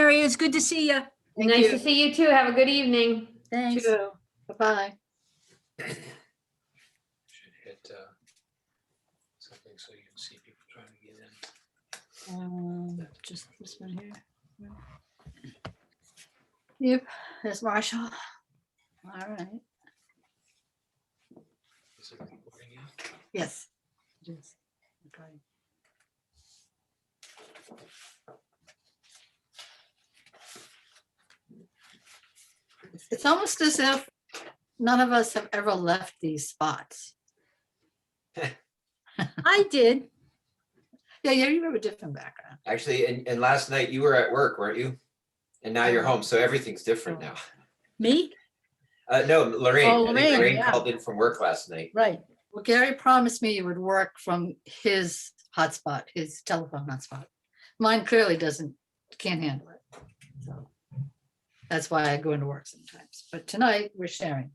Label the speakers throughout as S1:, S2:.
S1: Mary. It's good to see you.
S2: Thank
S3: Nice
S2: you.
S3: to see you too. Have a good evening.
S1: Thanks.
S2: Too. Bye-bye.
S4: Should hit something so you can see people trying to get in.
S2: Just this one here. Yep, there's Marshall. All right.
S4: Is it recording yet?
S2: Yes. Yes. Okay. It's almost as if none of us have ever left these spots.
S1: I did.
S2: Yeah, you have a different background.
S5: Actually, and last night you were at work, weren't you? And now you're home, so everything's different now.
S1: Me?
S5: No, Lorraine.
S1: Oh,
S5: I think
S1: Lorraine,
S5: Lorraine
S1: yeah.
S5: called in from work last night.
S1: Right.
S2: Well, Gary promised me you would work from his hotspot, his telephone hotspot. Mine clearly can't handle it. So that's why I go into work sometimes. But tonight we're sharing.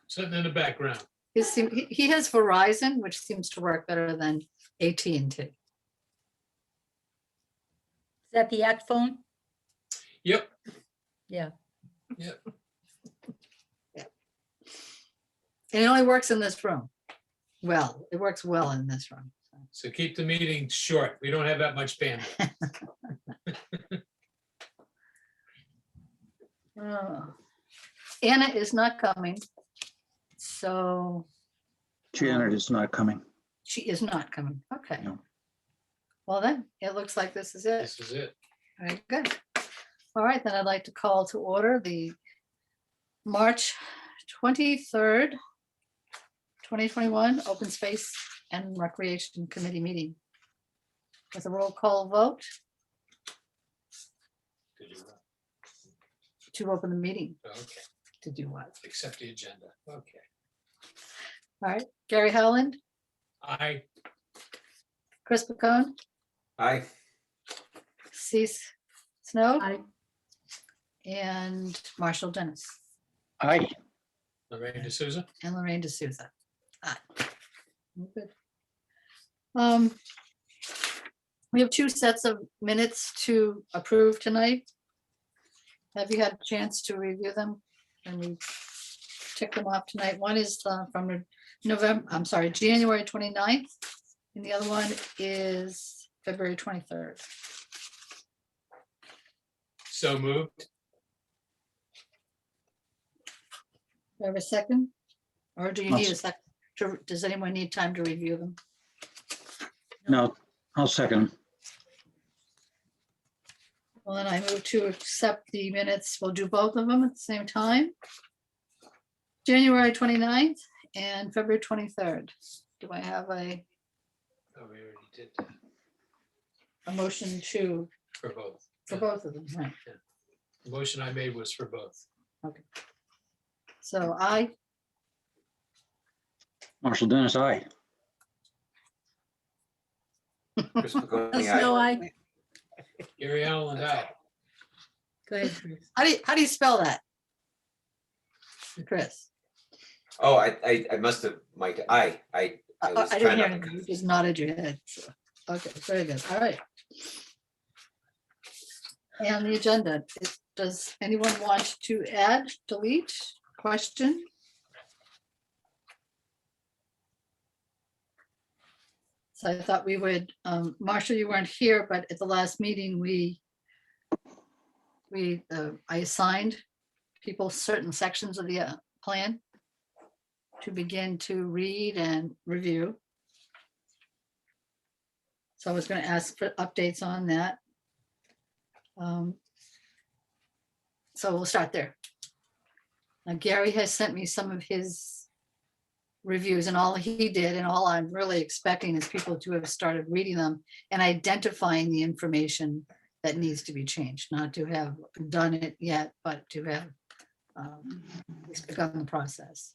S4: Sitting in the background.
S2: He has Verizon, which seems to work better than AT&T.
S1: Is that the act phone?
S4: Yep.
S1: Yeah.
S4: Yep.
S2: And it only works in this room. Well, it works well in this room.
S4: So keep the meeting short. We don't have that much bandwidth.
S2: Anna is not coming. So
S6: Janet is not coming.
S2: she is not coming. Okay.
S6: No.
S2: Well then, it looks like this is it.
S4: This is it.
S2: Very good. All right, then I'd like to call to order the March 23rd, 2021 Open Space and Recreation Committee meeting with a roll call vote
S4: Did you-
S2: to open the meeting.
S4: Okay,
S2: To do what?
S4: accept the agenda. Okay.
S2: All right, Gary Howland,
S4: I,
S2: Chris Pacone,
S5: Hi.
S2: Cease Snow,
S1: Aye.
S2: and Marshall Dennis,
S6: Aye.
S4: Lorraine D'Souza.
S2: and Lorraine D'Souza. Aye. Good. We have two sets of minutes to approve tonight. Have you had a chance to review them? And we tick them off tonight. One is from January 29th, and the other one is February 23rd.
S4: So moved.
S2: Do I have a second? Or do you
S6: I'll
S2: need a
S6: s-
S2: second? Does anyone need time to review them?
S6: No, I'll second.
S2: Well, then I move to accept the minutes. We'll do both of them at the same time. January 29th and February 23rd. Do I have a
S4: Oh, we already did that
S2: motion
S4: for both.
S2: for both of them? Right.
S4: The motion I made was for both.
S2: So I,
S6: Marshall Dennis, aye.
S5: Chris Paconi,
S1: Snow,
S5: aye.
S1: I.
S4: Gary Allen, aye.
S1: Go ahead, Chris.
S2: how do you spell that? Chris?
S5: Oh, I must have, Mike, I was
S2: I didn't
S5: trying
S2: hear
S5: not
S2: anything.
S5: to.
S2: You just nodded your head. so. Okay, very good. All right. And the agenda, does anyone want to add, delete, question? So I thought we would, Marshall, you weren't here, but at the last meeting, I assigned people certain sections of the plan to begin to read and review. So I was going to ask for updates on that. So we'll start there. Now Gary has sent me some of his reviews, and all he did, and all I'm really expecting is people to have started reading them and identifying the information that needs to be changed, not to have done it yet, but to have begun the process.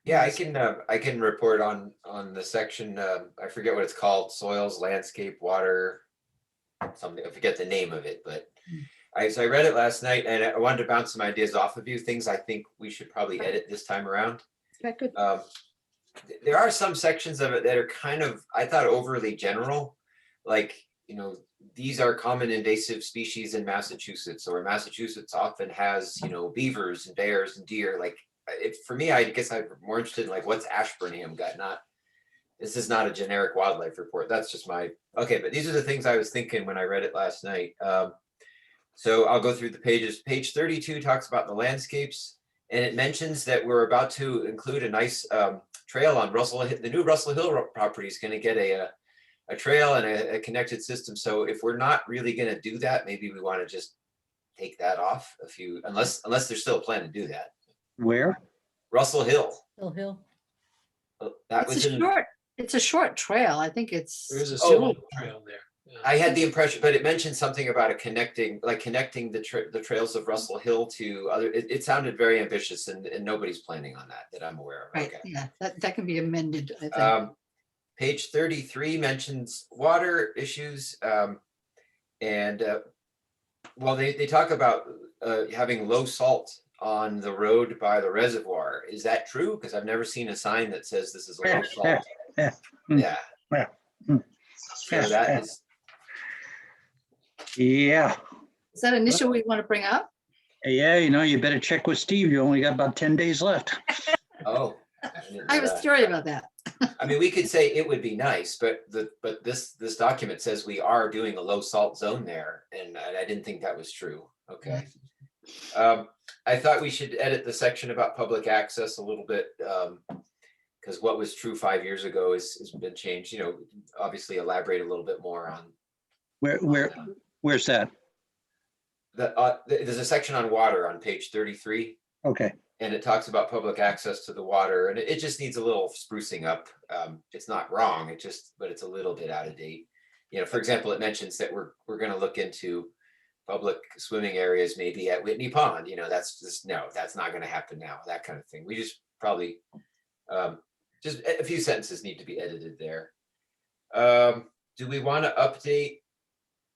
S5: Yeah, I can report on the section, I forget what it's called, soils, landscape, water, something, I forget the name of it, but so I read it last night and I wanted to bounce some ideas off of you, things I think we should probably edit this time around.
S2: Okay, good.
S5: There are some sections of it that are kind of, I thought, overly general. Like, you know, these are common invasive species in Massachusetts, or Massachusetts often has, you know, beavers and bears and deer. Like, for me, I guess I'm more interested in like, what's Ashburnham got? Not, this is not a generic wildlife report. That's just my, okay, but these are the things I was thinking when I read it last night. So I'll go through the pages. Page 32 talks about the landscapes, and it mentions that we're about to include a nice trail on the new Russell Hill property is going to get a trail and a connected system. So if we're not really going to do that, maybe we want to just take that off unless there's still a plan to do that.
S6: Where?
S5: Russell Hill.
S1: Hill.
S5: That
S2: It's
S5: was
S2: it's a short trail. I think it's.
S4: There's a
S5: Oh.
S4: civil trail there. Yeah.
S5: I had the impression, but it mentioned something about connecting the trails of Russell Hill to other, it sounded very ambitious, and nobody's planning on that I'm aware of.
S2: Right,
S5: Okay.
S2: yeah, that can be amended, I think.
S5: Page 33 mentions water issues. And well, they talk about having low salt on the road by the reservoir. Is that true? Because I've never seen a sign that says this is a low salt.
S6: Yeah.
S5: Yeah.
S6: Yeah. Mm.
S5: So that is,
S6: Yeah,
S2: Is that an issue we want to bring up?
S6: yeah, you know, you better check with Steve. You only got about 10 days left.
S5: oh. didn't know
S2: I was
S5: that.
S2: curious about that.
S5: I mean, we could say it would be nice, but this document says we are doing a low salt zone there, and I didn't think that was true. Okay. I thought we should edit the section about public access a little bit, because what was true 5 years ago has been changed. You know, obviously elaborate a little bit more on
S6: Where's that?
S5: there's a section on water on page 33.
S6: Okay,
S5: And it talks about public access to the water, and it just needs a little sprucing up. It's not wrong, but it's a little bit out of date. You know, for example, it mentions that we're going to look into public swimming areas maybe at Whitney Pond. You know, that's not going to happen now. That kind of thing. We just probably just a few sentences need to be edited there. Do we want to update?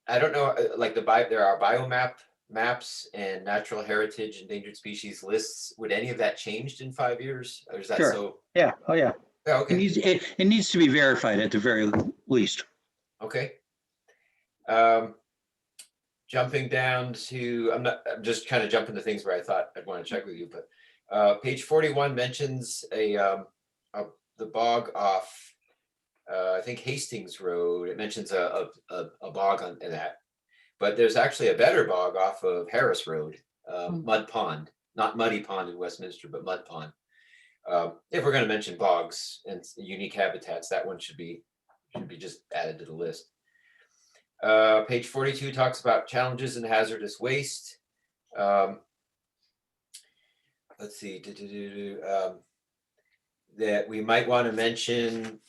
S5: I don't know. Like there are biomap maps and natural heritage endangered species lists. Would any of that changed in 5 years, or is that
S6: Sure.
S5: so?
S6: yeah, oh yeah.
S5: Yeah,
S6: It
S5: okay.
S6: needs to be verified at the very least.
S5: Okay. Jumping down to, I'm just kind of jumping to things where I thought I'd want to check with you, but page 41 mentions the bog off, I think Hastings Road. It mentions a bog on that, but there's actually a better bog off of Harris Road, Mud Pond, not Muddy Pond in Westminster, but Mud Pond. If we're going to mention bogs and unique habitats, that one should be just added to the list. Page 42 talks about challenges in hazardous waste. Let's see, that we might want to mention,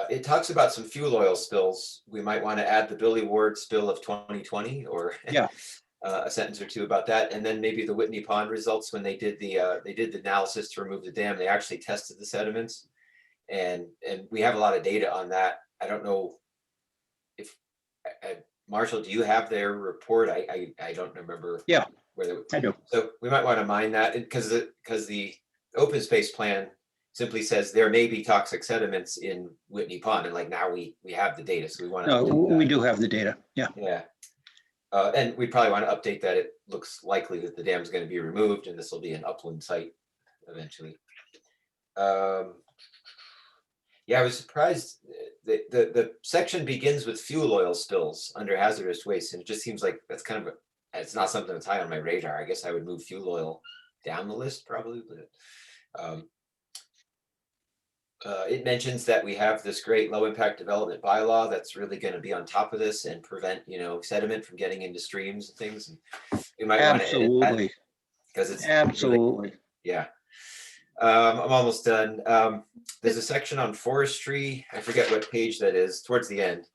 S5: it talks about some fuel oil spills. We might want to add the Billy Ward spill of 2020, or
S6: Yeah.
S5: a sentence or two about that. And then maybe the Whitney Pond results, when they did the analysis to remove the dam, they actually tested the sediments. And we have a lot of data on that. I don't know if, Marshall, do you have their report? I don't remember.
S6: Yeah,
S5: where
S6: I do.
S5: So we might want to mine that, because the open space plan simply says there may be toxic sediments in Whitney Pond, and like now we have the data, so we want to.
S6: No, we do have the data. Yeah.
S5: Yeah. And we probably want to update that. It looks likely that the dam is going to be removed, and this will be an upland site eventually. Yeah, I was surprised. The section begins with fuel oil spills under hazardous waste, and it just seems like that's kind of it's not something that's high on my radar. I guess I would move fuel oil down the list probably, but it mentions that we have this great low impact development bylaw that's really going to be on top of this and prevent, sediment from getting into streams and things. And we might want to edit that,
S6: Absolutely.
S5: because it's
S6: Absolutely.
S5: yeah. I'm almost done. There's a section on forestry. I forget what page that is. Towards the end,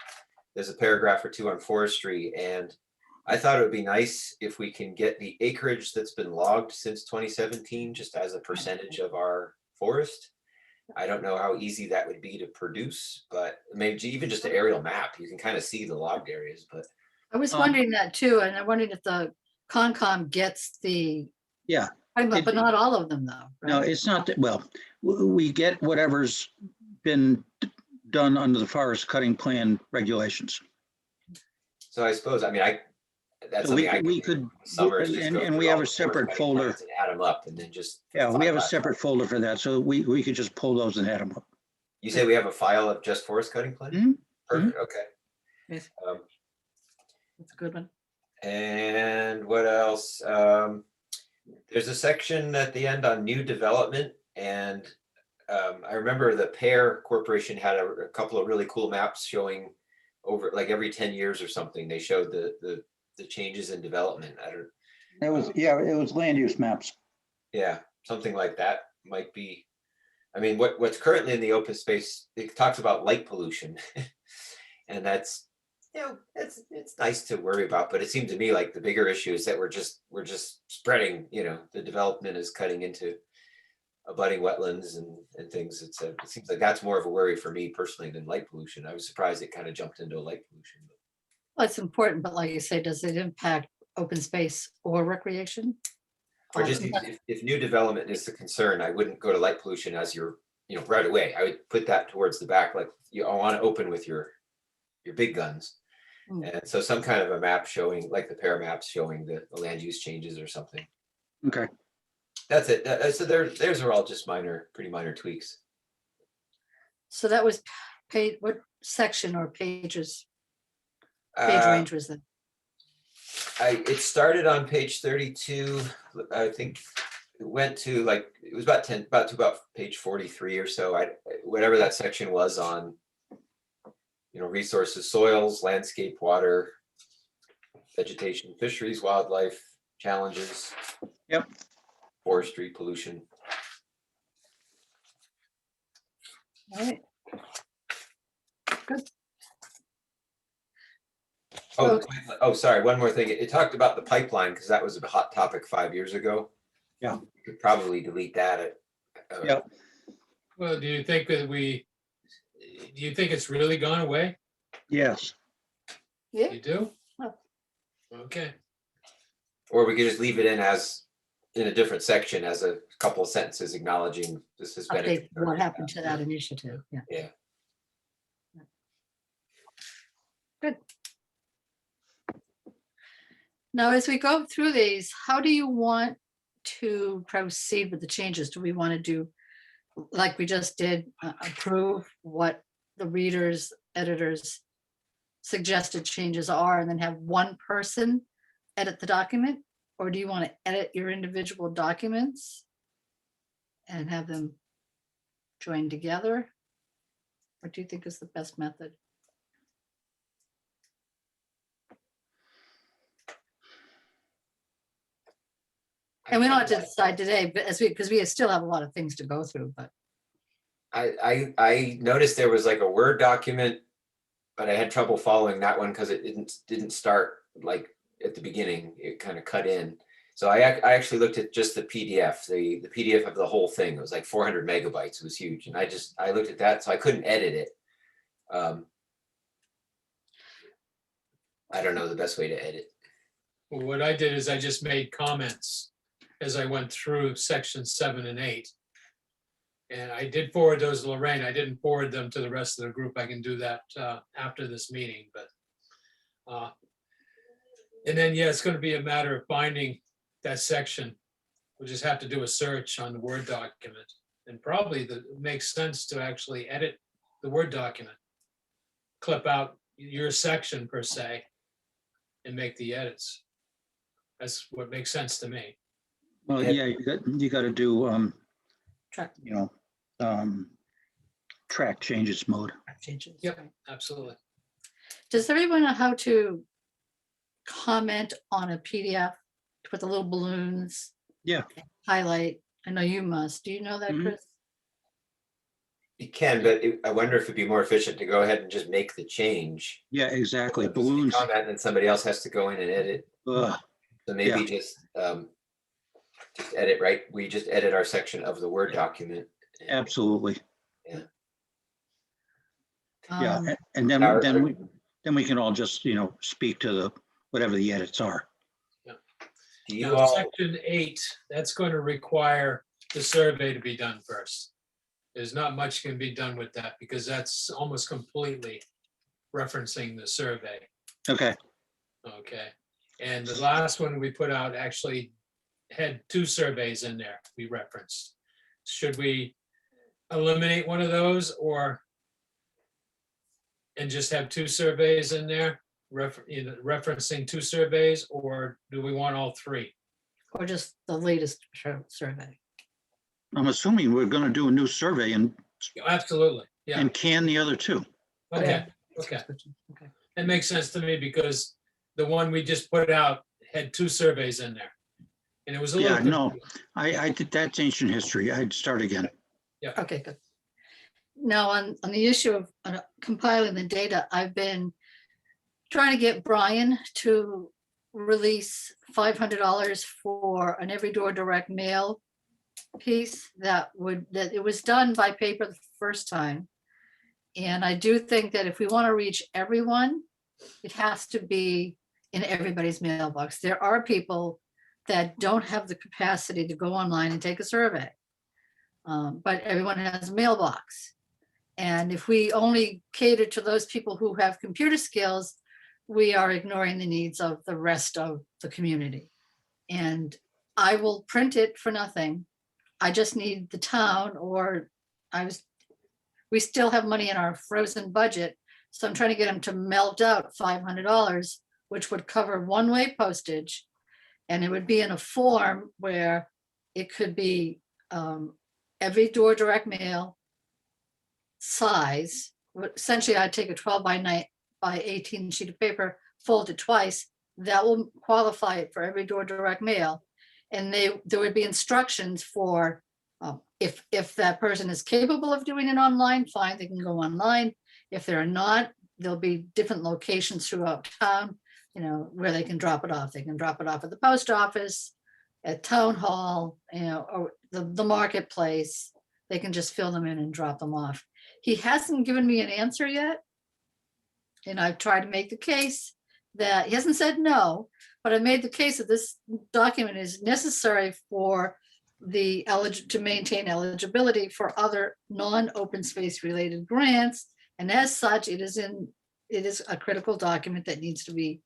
S5: there's a paragraph or two on forestry, and I thought it would be nice if we can get the acreage that's been logged since 2017 just as a percentage of our forest. I don't know how easy that would be to produce, but maybe even just an aerial map, you can kind of see the logged areas. But
S2: I was wondering that too, and I'm wondering if the Concom gets the,
S6: Yeah.
S2: but not all of them though.
S6: No,
S2: right?
S6: it's not that, well, we get whatever's been done under the forest cutting plan regulations.
S5: So I suppose, I mean, that's
S6: So
S5: something I
S6: we
S5: can do
S6: could,
S5: summer is just
S6: and
S5: go
S6: and
S5: through
S6: we
S5: all
S6: have a
S5: the forest
S6: separate
S5: cutting
S6: folder.
S5: plans and add them up and then just.
S6: Yeah, we have a
S5: file-
S6: separate folder for that, so we could just pull those and add them up.
S5: You say we have a file of just forest cutting plan?
S6: Mhm.
S5: Perfect, okay.
S2: Yes.
S5: Um,
S2: That's a good one.
S5: And what else? There's a section at the end on new development, and I remember the Pear Corporation had a couple of really cool maps showing over like every 10 years or something. They showed the changes in development. I don't,
S6: It was, yeah, it was land use maps.
S5: yeah, something like that might be. I mean, what's currently in the open space, it talks about light pollution. And that's, it's nice to worry about, but it seemed to me like the bigger issue is that we're just spreading, the development is cutting into abutting wetlands and things. It seems like that's more of a worry for me personally than light pollution. I was surprised it kind of jumped into light pollution.
S2: Well, it's important, but like you say, does it impact open space or recreation?
S5: Or just if new development is the concern, I wouldn't go to light pollution as your, right away. I would put that towards the back, like I want to open with your big guns.
S2: Mm.
S5: And so some kind of a map showing, like the Pear maps showing the land use changes or something.
S6: Okay.
S5: That's it. So theirs are all just pretty minor tweaks.
S2: So that was page, what section or pages, page
S5: Uh,
S2: range was that?
S5: It started on page 32. I think it went to it was about page 43 or so. Whatever that section was on, resources, soils, landscape, water, vegetation, fisheries, wildlife, challenges.
S6: Yep.
S5: Forestry, pollution.
S2: All right.
S5: Oh, sorry, one more thing. It talked about the pipeline because that was a hot topic 5 years ago.
S6: Yeah.
S5: You could probably delete that.
S6: Yeah.
S4: Well, do you think it's really gone away?
S6: Yes.
S2: Yeah,
S4: You do?
S2: Well.
S4: Okay.
S5: Or we could just leave it in a different section as a couple of sentences acknowledging this has been.
S2: update what happened to that initiative, yeah.
S5: Yeah.
S2: Good. Now, as we go through these, how do you want to proceed with the changes? Do we want to do, like we just did, approve what the readers, editors suggested changes are, and then have one person edit the document? Or do you want to edit your individual documents and have them joined together? What do you think is the best method? And we don't have to decide today, but because we still have a lot of things to go through, but
S5: I noticed there was like a Word document, but I had trouble following that one because it didn't start like at the beginning. It kind of cut in. So I actually looked at just the PDF, the PDF of the whole thing. It was like 400 megabytes. It was huge, and I looked at that, so I couldn't edit it. I don't know the best way to edit.
S4: Well, what I did is I just made comments as I went through section 7 and 8. And I did forward those to Lorraine. I didn't forward them to the rest of the group. I can do that after this meeting, but. And then, yeah, it's going to be a matter of finding that section. We'll just have to do a search on the Word document. And probably it makes sense to actually edit the Word document. Clip out your section per se and make the edits. That's what makes sense to me.
S6: Well, yeah, you got to do,
S2: track
S6: track changes mode.
S2: changes.
S4: Yep, absolutely.
S2: Does everyone know how to comment on a PDF with the little balloons?
S6: Yeah.
S2: Highlight. I know you must. Do you know that,
S6: Mhm.
S2: Chris?
S5: You can, but I wonder if it'd be more efficient to go ahead and just make the change.
S6: Yeah, exactly.
S5: Just
S6: Balloons.
S5: comment, and then somebody else has to go in and edit.
S6: Ugh.
S5: So maybe
S6: Yeah.
S5: just edit, right? We just edit our section of the Word document.
S6: Absolutely. Yeah.
S2: Um,
S6: And then we can all just, speak to whatever the edits are.
S5: Do you
S4: Now,
S5: all,
S4: section 8, that's going to require the survey to be done first. There's not much can be done with that because that's almost completely referencing the survey.
S6: Okay.
S4: Okay, and the last one we put out actually had 2 surveys in there we referenced. Should we eliminate one of those or and just have 2 surveys in there, referencing 2 surveys, or do we want all 3?
S2: Or just the latest survey?
S6: I'm assuming we're gonna do a new survey
S4: Absolutely, yeah,
S6: and can the other two.
S4: okay, okay.
S2: Okay.
S4: That makes sense to me because the one we just put out had 2 surveys in there. And it was a little.
S6: Yeah, no,
S4: confusing.
S6: I did, that's ancient history. I'd start again.
S2: Okay, good. Now, on the issue of compiling the data, I've been trying to get Brian to release $500 for an every door direct mail piece that it was done by paper the first time. And I do think that if we want to reach everyone, it has to be in everybody's mailbox. There are people that don't have the capacity to go online and take a survey. But everyone has a mailbox. And if we only cater to those people who have computer skills, we are ignoring the needs of the rest of the community. And I will print it for nothing. I just need the town, or we still have money in our frozen budget. So I'm trying to get them to melt out $500, which would cover one-way postage. And it would be in a form where it could be every door direct mail size. Essentially, I'd take a 12 by 18 sheet of paper, fold it twice. That will qualify it for every door direct mail. And there would be instructions for if that person is capable of doing it online, fine, they can go online. If they're not, there'll be different locations throughout town, where they can drop it off. They can drop it off at the post office, at town hall, or the marketplace. They can just fill them in and drop them off. He hasn't given me an answer yet. And I've tried to make the case that he hasn't said no, but I made the case that this document is necessary for to maintain eligibility for other non-open space related grants. And as such, it is a critical document that needs to be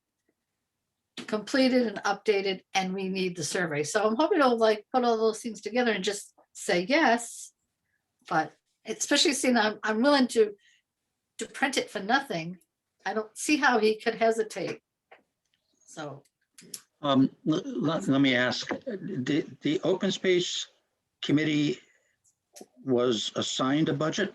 S2: completed and updated, and we need the survey. So I'm hoping to put all those things together and just say yes. But especially seeing I'm willing to print it for nothing. I don't see how he could hesitate. So
S6: Let me ask, the open space committee was assigned a budget?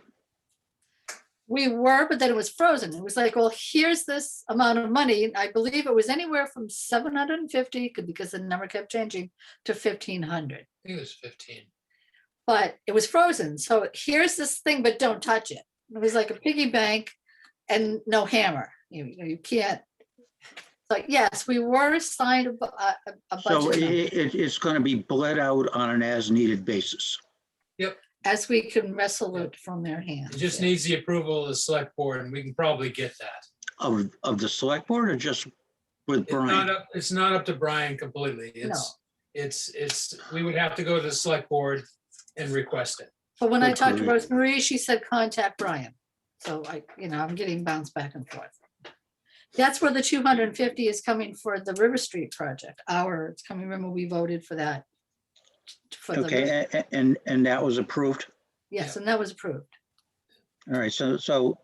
S2: we were, but then it was frozen. It was like, well, here's this amount of money. I believe it was anywhere from 750, because the number kept changing, to 1,500.
S4: I think it was 15.
S2: But it was frozen. So here's this thing, but don't touch it. It was like a piggy bank and no hammer. You can't. So yes, we were assigned a
S6: So
S2: budget
S6: it's going to be bled out on an as-needed basis.
S2: as we can wrestle it from their hands.
S4: It just
S2: Yeah.
S4: needs the approval of the select board, and we can probably get that.
S6: Of the select board, or just with Brian?
S4: It's not up to Brian completely. It's, we would have to go to the select board and request it.
S2: But when I
S6: Good
S2: talked to
S6: grief.
S2: Rosemarie, she said, contact Brian. So I'm getting bounced back and forth. That's where the 250 is coming for the River Street project. It's coming, remember, we voted for that. For the-
S6: Okay, and that was approved?
S2: Yes, and that was approved.
S6: All right, so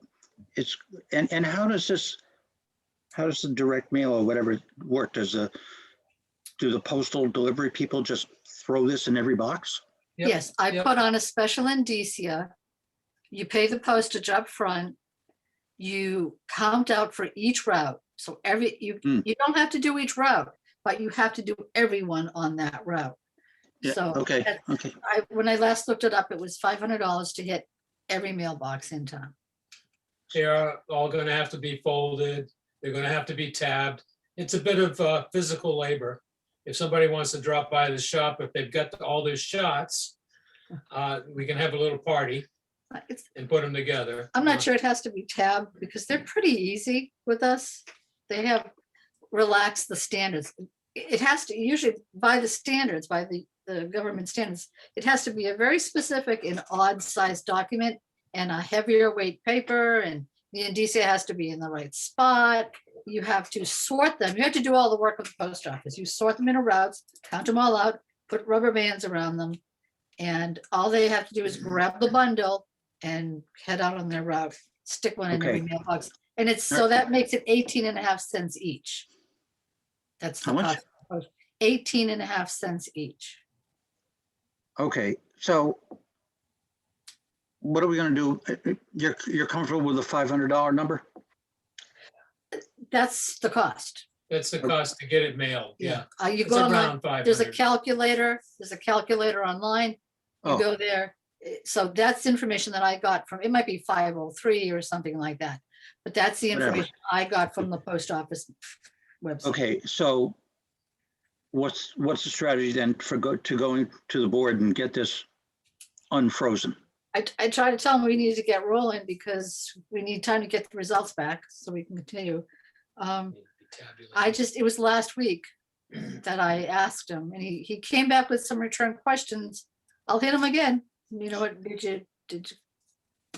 S6: it's, and how does the direct mail or whatever work? Do the postal delivery people just throw this in every box?
S4: Yep,
S2: Yes, I
S4: yep.
S2: put on a special indicia. You pay the postage up front. You count out for each route. So you don't have to do each route, but you have to do everyone on that route.
S6: Yeah,
S2: So
S6: okay,
S2: that-
S6: okay.
S2: when I last looked it up, it was $500 to hit every mailbox in town.
S4: They are all gonna have to be folded. They're gonna have to be tabbed. It's a bit of physical labor. If somebody wants to drop by the shop, if they've got all their shots, we can have a little party and put them together.
S2: I'm not sure it has to be tabbed because they're pretty easy with us. They have relaxed the standards. It has to, usually by the standards, by the government standards, it has to be a very specific and odd sized document and a heavier weight paper, and the indicia has to be in the right spot. you have to sort them. You have to do all the work of the post office. You sort them into routes, count them all out, put rubber bands around them. And all they have to do is grab the bundle and head out on their route, stick one in every
S6: Okay.
S2: mailbox. And it's, so that makes it 18.5 cents each. That's the
S6: How much?
S2: cost. 18.5 cents each.
S6: Okay, so what are we gonna do? You're comfortable with the $500 number?
S2: That's the cost.
S4: That's the cost to get it mailed, yeah.
S2: You
S4: It's
S2: go online,
S4: around 500.
S2: there's a calculator online. You
S6: Oh.
S2: go there. So that's information that I got from, it might be 503 or something like that. But that's the
S6: Whatever.
S2: information I got from the post office website.
S6: Okay, so what's the strategy then for going to the board and get this unfrozen?
S2: I tried to tell them we needed to get rolling because we need time to get the results back so we can continue. It was last week that I asked him and he came back with some return questions. I'll hit him again. You know what, did you?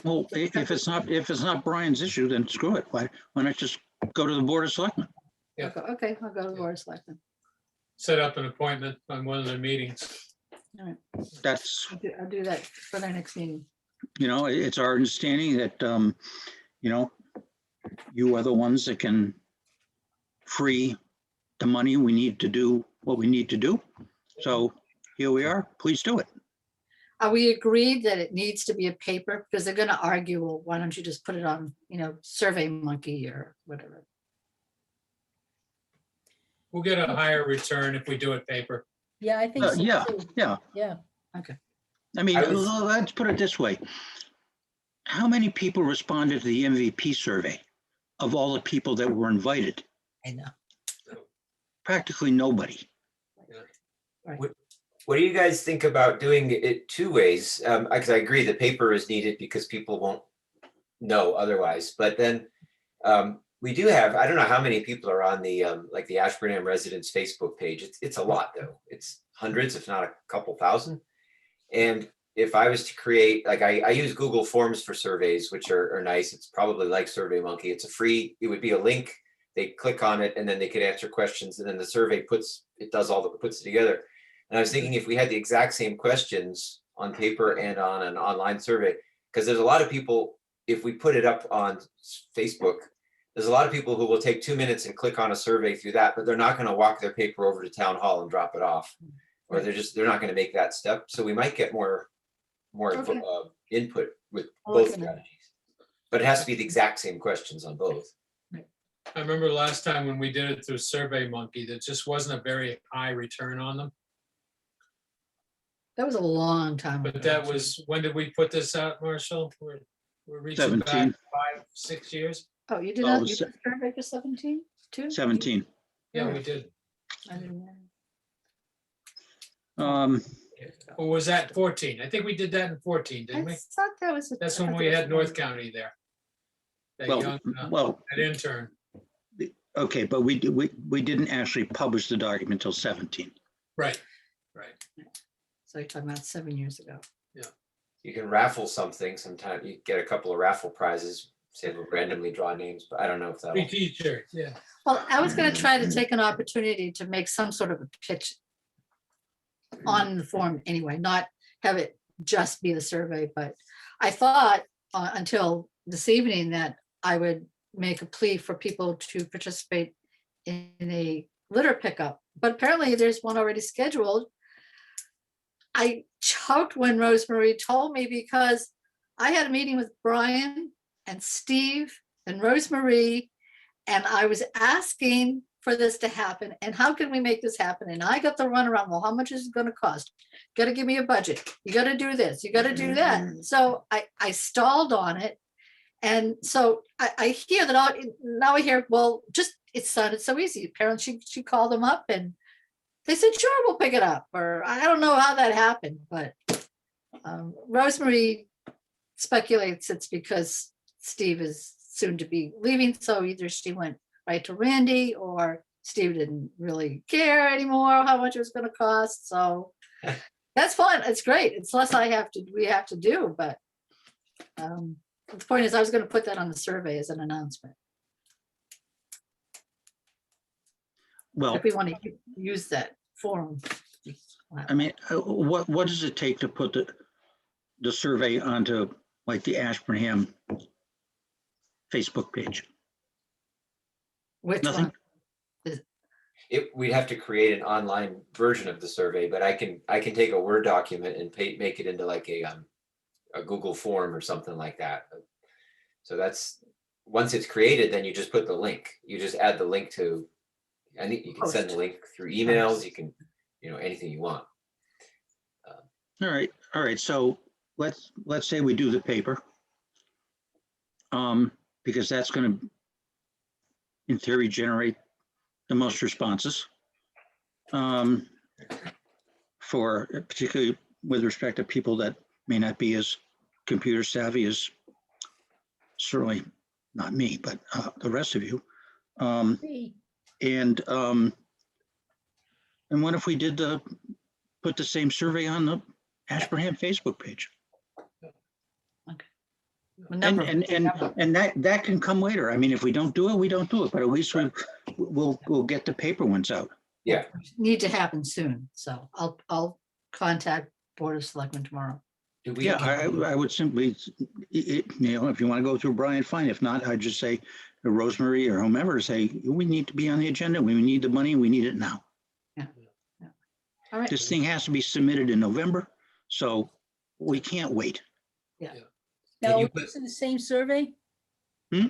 S6: Well, if it's not Brian's issue, then screw it. Why not just go to the Board of Selectmen?
S4: Yeah.
S2: Okay, I'll go to the board of selectmen.
S4: Set up an appointment on one of their meetings.
S6: That's,
S2: I'll do that for their next meeting.
S6: it's our understanding that, you are the ones that can free the money we need to do what we need to do. So here we are, please do it.
S2: Are we agreed that it needs to be a paper? Because they're gonna argue, well, why don't you just put it on, Survey Monkey or whatever?
S4: We'll get a higher return if we do it paper.
S1: Yeah, I think so
S6: Yeah,
S1: too.
S6: yeah.
S1: Yeah.
S6: I mean,
S5: I was-
S6: let's put it this way. How many people responded to the MVP survey of all the people that were invited?
S2: I know.
S6: Practically nobody.
S5: What do you guys think about doing it two ways? Because I agree the paper is needed because people won't know otherwise. But then we do have, I don't know how many people are on the like the Ashburnham residents Facebook page. It's a lot though. It's hundreds, if not a couple thousand. And if I was to create, like I use Google Forms for surveys, which are nice. It's probably like SurveyMonkey. It's it would be a link. They click on it and then they could answer questions. And then the survey puts it together. And I was thinking if we had the exact same questions on paper and on an online survey, because there's a lot of people, if we put it up on Facebook, there's a lot of people who will take 2 minutes and click on a survey through that, but they're not going to walk their paper over to town hall and drop it off. Or they're not going to make that step. So we might get more
S2: Okay.
S5: input with
S2: I'll
S5: both
S2: look at it.
S5: strategies. But it has to be the exact same questions on both.
S4: I remember last time when we did it through Survey Monkey, there just wasn't a very high return on them.
S2: That was a long time ago.
S4: But that was, when did we put this out, Marshall? We're reaching back
S6: 17.
S4: 5-6 years.
S2: Oh, you did
S6: Oh,
S2: not,
S6: it
S2: you
S6: was
S2: did survey for 17 too?
S6: 17.
S4: Yeah, we did.
S2: I didn't know.
S4: Or was that 14? I think we did that in 14,
S2: I
S4: didn't we?
S2: thought that was.
S4: That's
S2: I
S4: when
S2: thought
S4: we
S2: it was
S4: had North
S2: 17.
S4: County there. That young,
S6: Well,
S4: that intern.
S6: okay, but we didn't actually publish the document until 17.
S4: Right.
S2: So you're talking about 7 years ago.
S5: You can raffle something. Sometimes you get a couple of raffle prizes. Say we'll randomly draw names, but I don't know if
S4: Free
S5: that'll.
S4: teacher, yeah.
S2: Well, I was gonna try to take an opportunity to make some sort of a pitch on the form anyway, not have it just be the survey, but I thought until this evening that I would make a plea for people to participate in a litter pickup, but apparently there's one already scheduled. I choked when Rosemary told me because I had a meeting with Brian and Steve and Rosemary, and I was asking for this to happen and how can we make this happen? And I got the runaround, well, how much is it gonna cost? Got to give me a budget. You got to do this, you got to do that. So I stalled on it. And so I hear that now I hear, well, just, it sounded so easy. Apparently she called them up and they said, sure, we'll pick it up. Or I don't know how that happened, but Rosemary speculates it's because Steve is soon to be leaving. So either she went right to Randy or Steve didn't really care anymore how much it was going to cost. So that's fun. It's great. It's less we have to do, but the point is I was going to put that on the survey as an announcement.
S6: Well,
S2: If we want to use that forum.
S6: I mean, what does it take to put the survey onto like the Ashburnham Facebook page?
S2: Which
S6: Nothing?
S2: one?
S5: We'd have to create an online version of the survey, but I can take a Word document and make it into like a Google form or something like that. So that's, once it's created, then you just put the link. You just add the link to, and you can send the
S2: Post.
S5: link through emails. You can, anything you want.
S6: All right. So let's say we do the paper. Because that's going to, in theory, generate the most responses. For particularly with respect to people that may not be as computer savvy as certainly not me, but the rest of you.
S1: Me.
S6: And what if we did put the same survey on the Ashburnham Facebook page? And that can come later. I mean, if we don't do it, we don't do it, but at least we'll get the paper ones out.
S5: Yeah.
S2: Need to happen soon. So I'll contact Board of Selectmen tomorrow.
S5: Do we?
S6: Yeah, I would simply, if you want to go through Brian, fine. If not, I'd just say to Rosemary or whomever, say, we need to be on the agenda. We need the money. We need it now.
S2: All right.
S6: This thing has to be submitted in November, so we can't wait.
S1: Now, are
S5: you
S1: we
S5: put-
S1: using the same survey?
S6: Hmm?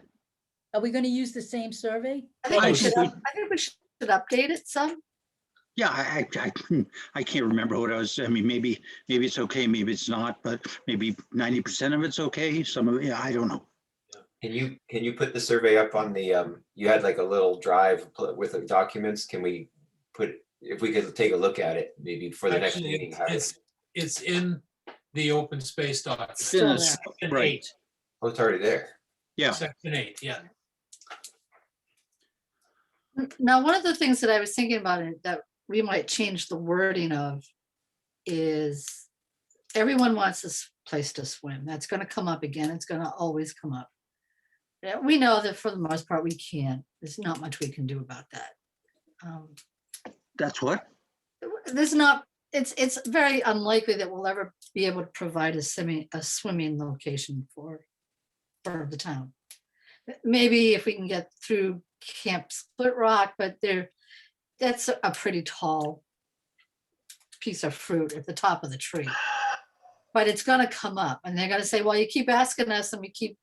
S1: Are we going to use the same survey?
S2: I think
S6: I
S2: we should
S6: should-
S2: update it some.
S6: Yeah, I can't remember what I was. I mean, maybe it's okay, maybe it's not, but maybe 90% of it's okay. Some of it, yeah, I don't know.
S5: Can you put the survey up on the, you had like a little drive with the documents. Can we if we could take a look at it, maybe for the next
S4: Actually,
S5: meeting? have it-
S4: it's in the open space document.
S6: Still there.
S4: Section
S6: Right.
S4: 8,
S5: Oh, it's already there.
S6: Yeah,
S4: Section 8, yeah.
S2: Now, one of the things that I was thinking about it that we might change the wording of is everyone wants this place to swim. That's going to come up again. It's going to always come up. Yeah, we know that for the most part, we can't. There's not much we can do about that.
S6: that's what?
S2: There's not, it's very unlikely that we'll ever be able to provide a swimming location for the town. Maybe if we can get through Camp Split Rock, but that's a pretty tall piece of fruit at the top of the tree. But it's gonna come up and they're gonna say, well, you keep asking us and we keep,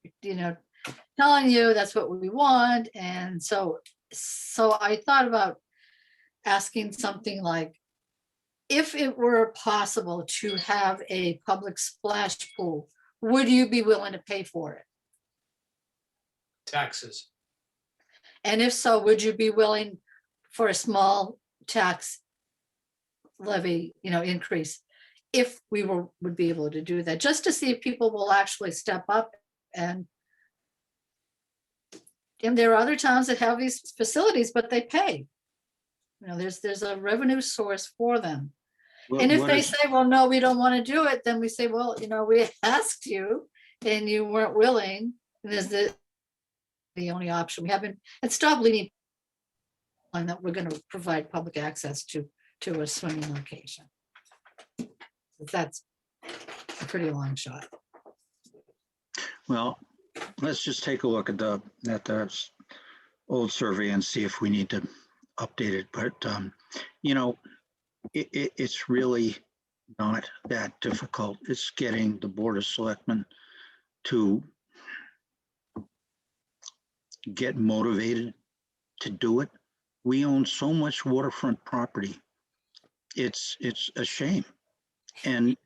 S2: telling you that's what we want. And so I thought about asking something like, if it were possible to have a public splash pool, would you be willing to pay for it?
S4: Taxes.
S2: And if so, would you be willing for a small tax levy, increase? If we would be able to do that, just to see if people will actually step up and there are other towns that have these facilities, but they pay. There's a revenue source for them. And if
S6: What
S2: they
S6: is-
S2: say, well, no, we don't want to do it, then we say, well, we asked you and you weren't willing. And there's the only option we haven't, and stop leading on that we're going to provide public access to a swimming location. That's a pretty long shot.
S6: Well, let's just take a look at the old survey and see if we need to update it. But, it's really not that difficult. It's getting the Board of Selectmen to get motivated to do it. We own so much waterfront property. It's a shame. And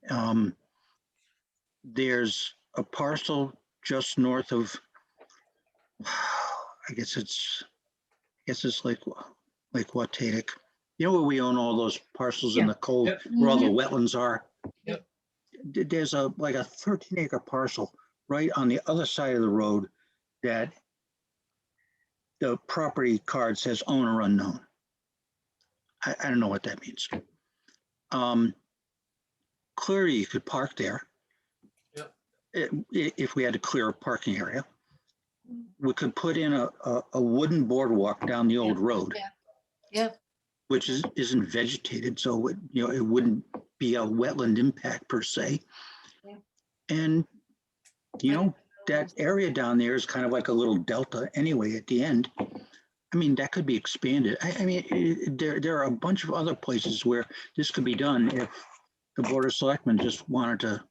S6: there's a parcel just north of, I guess it's like Watatic. Where we own all those parcels in the cove,
S4: Yep.
S6: where all the wetlands are.
S4: Yep.
S6: There's a 13-acre parcel right on the other side of the road that the property card says owner unknown. I don't know what that means. Clearly you could park there.
S4: Yep.
S6: If we had to clear a parking area. We could put in a wooden boardwalk down the old road.
S2: Yeah.
S6: which isn't vegetated, so it, it wouldn't be a wetland impact per se.
S2: Yeah.
S6: And, that area down there is kind of like a little delta anyway at the end. I mean, that could be expanded. I mean, there are a bunch of other places where this could be done if the Board of Selectmen just wanted to,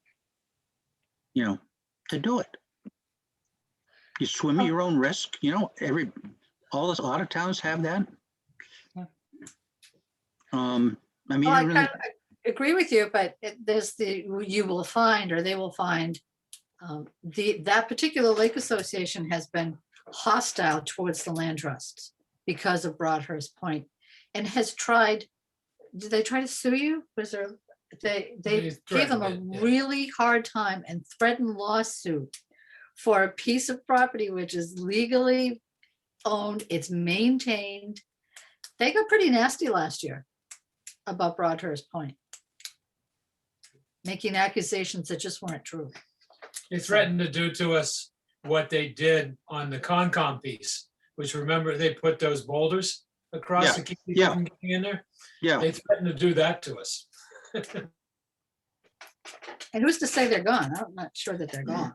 S6: to do it. You swim at your own risk, a lot of towns have that.
S2: Yeah.
S6: I mean,
S2: Well, I
S6: it really-
S2: kind of agree with you, but you will find, or they will find, that particular lake association has been hostile towards the land trusts because of Broadhurst Point, and has tried, did they try to sue you? They gave them a
S4: threatened it, yeah.
S2: really hard time and threatened lawsuit for a piece of property which is legally owned, it's maintained. They got pretty nasty last year about Broadhurst Point, making accusations that just weren't true.
S4: They threatened to do to us what they did on the Concom piece, which, remember, they put those boulders across
S6: Yeah,
S4: to keep people
S6: yeah.
S4: from getting in there.
S6: Yeah,
S4: They threatened to do that to us.
S2: And who's to say they're gone? I'm not sure that they're gone.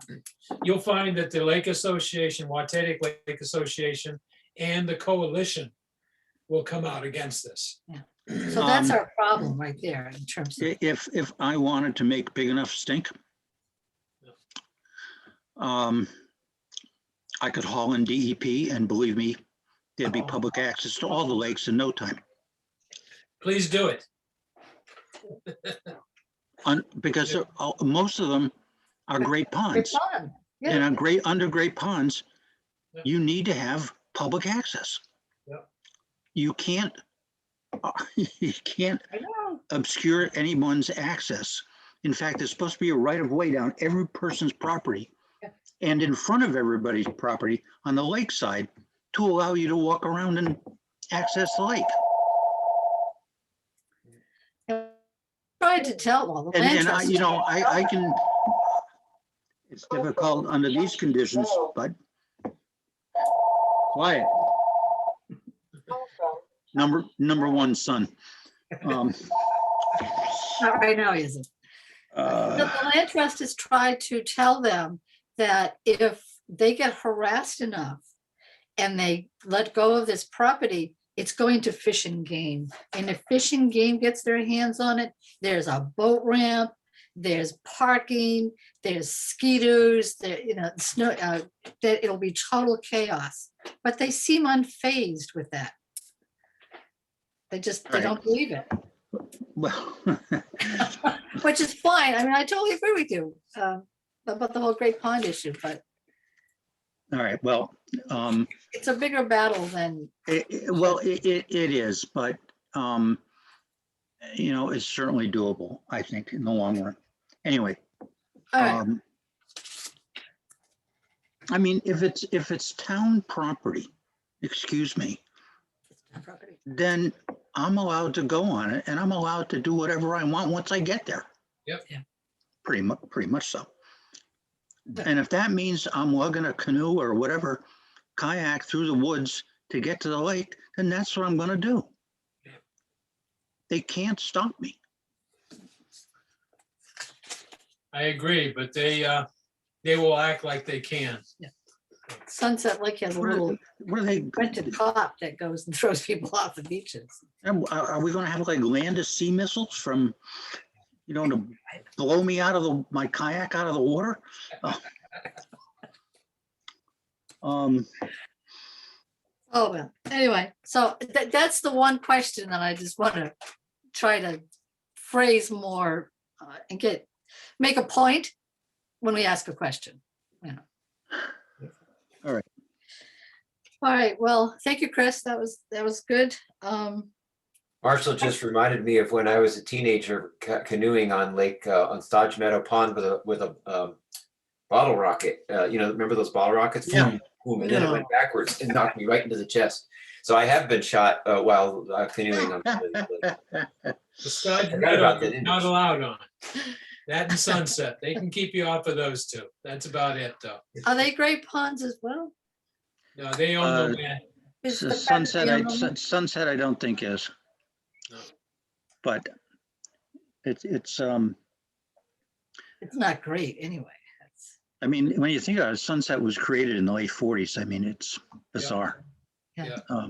S4: You'll find that the Lake Association, Watauga Lake Association, and the coalition will come out against this.
S2: So that's
S6: Um,
S2: our problem right there in terms of,
S6: if I wanted to make big enough stink, I could haul in DEP, and believe me, there'd be public access to all the lakes in no time.
S4: Please do it.
S6: Because most of them are great
S2: it's
S6: ponds,
S2: fun. Yeah.
S6: and under great ponds,
S4: Yeah.
S6: you need to have public access.
S4: Yeah.
S6: You can't
S2: I know.
S6: obscure anyone's access. In fact, there's supposed to be a right of way down every person's property
S2: Yeah.
S6: and in front of everybody's property on the lakeside to allow you to walk around and access the lake.
S2: Tried to tell, well, the land
S6: And I,
S2: trust.
S6: I can, it's difficult under these conditions, but quiet. Number one son.
S2: Not right now, he isn't. The land trust has tried to tell them that if they get harassed enough and they let go of this property, it's going to Fish and Game. And if Fish and Game gets their hands on it, there's a boat ramp, there's parking, there's skidoos, there, snow, that it'll be total chaos. But they seem unfazed with that. They
S6: Right.
S2: don't believe it,
S6: Well,
S2: which is fine. I mean, I totally agree with you about the whole Great Pond issue, but
S6: all right, well,
S2: it's a bigger battle than,
S6: it is, but, it's certainly doable, I think, in the long run. Anyway,
S2: all right,
S6: I mean, if it's town property, excuse me,
S2: property.
S6: then I'm allowed to go on it and I'm allowed to do whatever I want once I get there.
S4: Yep.
S2: Yeah.
S6: Pretty much so.
S2: Yeah.
S6: And if that means I'm lugging a canoe or whatever, kayak through the woods to get to the lake, then that's what I'm gonna do.
S4: Yeah.
S6: They can't stop me.
S4: I agree, but they will act like they can.
S2: Sunset Lake has a little
S6: What are they,
S2: rented cop that goes and throws people off the beaches.
S6: are we gonna have like land to sea missiles from, to blow me out of my kayak out of the water?
S2: Oh, well, anyway, so that's the one question that I just want to try to phrase more and make a point when we ask a question.
S6: All right.
S2: All right, well, thank you, Chris. That was good.
S5: Marshall just reminded me of when I was a teenager canoeing on on Stodge Meadow Pond with a bottle rocket. Remember those bottle rockets?
S6: Yeah.
S5: Boom, boom, and then it went backwards and knocked me right into the chest. So I have been shot while canoeing on.
S4: The Stodge
S5: I forgot
S4: Meadow
S5: about that
S4: is not
S5: image.
S4: allowed on. That and Sunset, they can keep you off of those two. That's about it, though.
S2: Are they great ponds as well?
S4: No, they own the land.
S2: Is the fact that
S6: Sunset,
S2: they own them-
S6: Sunset, I don't think is.
S4: No.
S6: But it's,
S2: It's not great anyway. That's,
S6: I mean, when you think about it, Sunset was created in the late 40s. I mean, it's bizarre.
S2: Yeah.
S4: Yeah.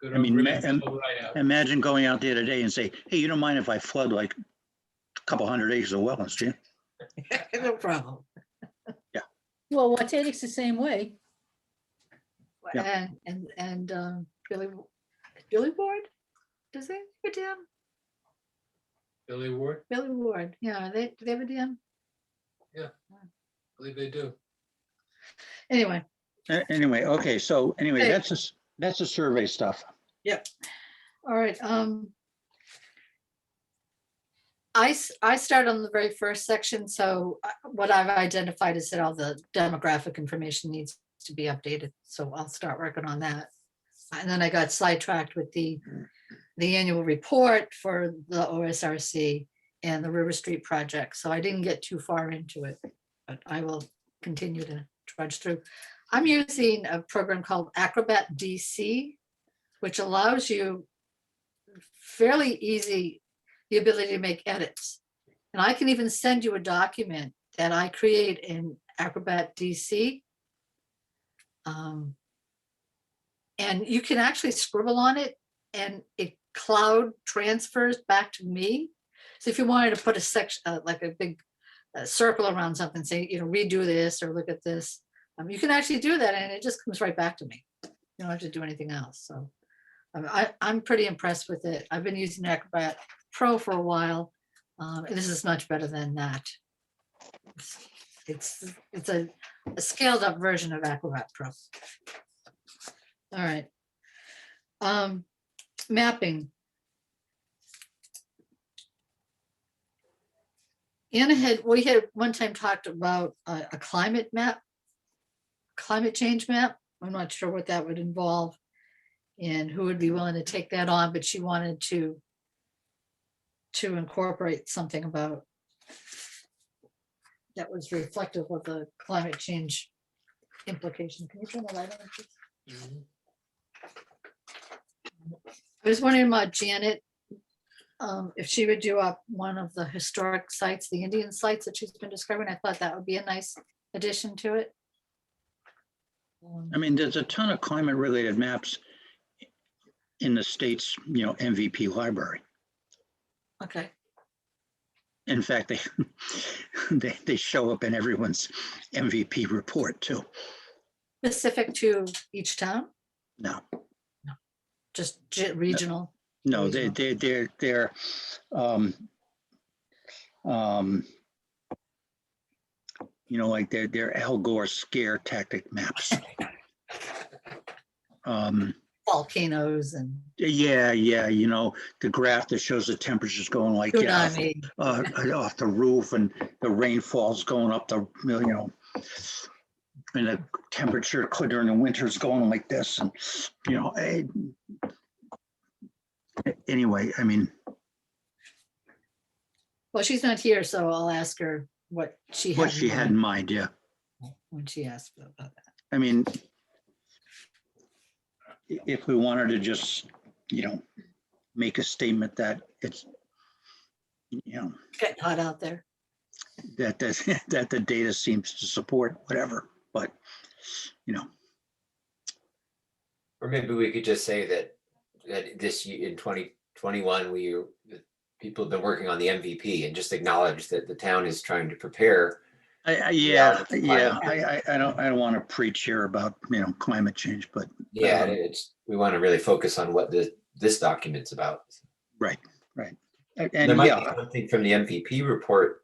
S4: Good
S6: I mean,
S4: old Greenville right out.
S6: Imagine going out there today and say, hey, you don't mind if I flood like a couple hundred acres of wetlands, do you?
S2: no problem.
S1: Well, Waitatic's the same way.
S6: Yeah.
S2: And Billy Ward, does they have a dam?
S4: Billy Ward,
S2: Billy Ward, yeah, do they have a dam?
S4: I believe they do.
S2: Anyway,
S6: Anyway, okay, so anyway,
S2: Okay.
S6: that's the survey stuff.
S2: all right, I start on the very first section, so what I've identified is that all the demographic information needs to be updated, so I'll start working on that. And then I got sidetracked with the annual report for the OSRC and the River Street project, so I didn't get too far into it, but I will continue to trudge through. I'm using a program called Acrobat DC, which allows you fairly easy, the ability to make edits. And I can even send you a document that I create in Acrobat DC. And you can actually scribble on it and it cloud transfers back to me. So if you wanted to put a section, like a big circle around something, say, redo this or look at this, you can actually do that and it just comes right back to me. You don't have to do anything else. So I'm pretty impressed with it. I've been using Acrobat Pro for a while. This is much better than that. It's a scaled up version of Acrobat Pro. All right. Mapping. We had one time talked about a climate map, climate change map. I'm not sure what that would involve and who would be willing to take that on, but she wanted to incorporate something about that was reflective of the climate change implication. Can you turn the light on, please?
S4: Mhm.
S2: I was wondering about Janet, if she would do up one of the historic sites, the Indian sites that she's been discovering. I thought that would be a nice addition to it.
S6: I mean, there's a ton of climate related maps in the state's, MVP library.
S2: Okay,
S6: In fact, they show up in everyone's MVP report too.
S2: specific to each town,
S6: No,
S2: just regional.
S6: no,
S2: Regional.
S6: they're like they're Al Gore scare tactic maps.
S2: Volcanoes and
S6: Yeah, the graph that shows the temperatures going like
S2: tsunami.
S6: off the roof and the rainfall's going up the, and the temperature during the winter is going like this and, anyway, I mean,
S2: Well, she's not here, so I'll ask her what she
S6: what
S2: had
S6: she had in mind, yeah.
S2: when she asked about that.
S6: I mean, if we wanted to just, make a statement that it's,
S2: Getting hot out there.
S6: that the data seems to support whatever, but,
S5: Or maybe we could just say that this year in 2021, people have been working on the MVP and just acknowledge that the town is trying to prepare.
S6: I don't want to preach here about, climate change, but.
S5: Yeah, we want to really focus on what this document's about.
S6: Right.
S5: There
S6: And
S5: might
S6: yeah,
S5: be something from the MVP report.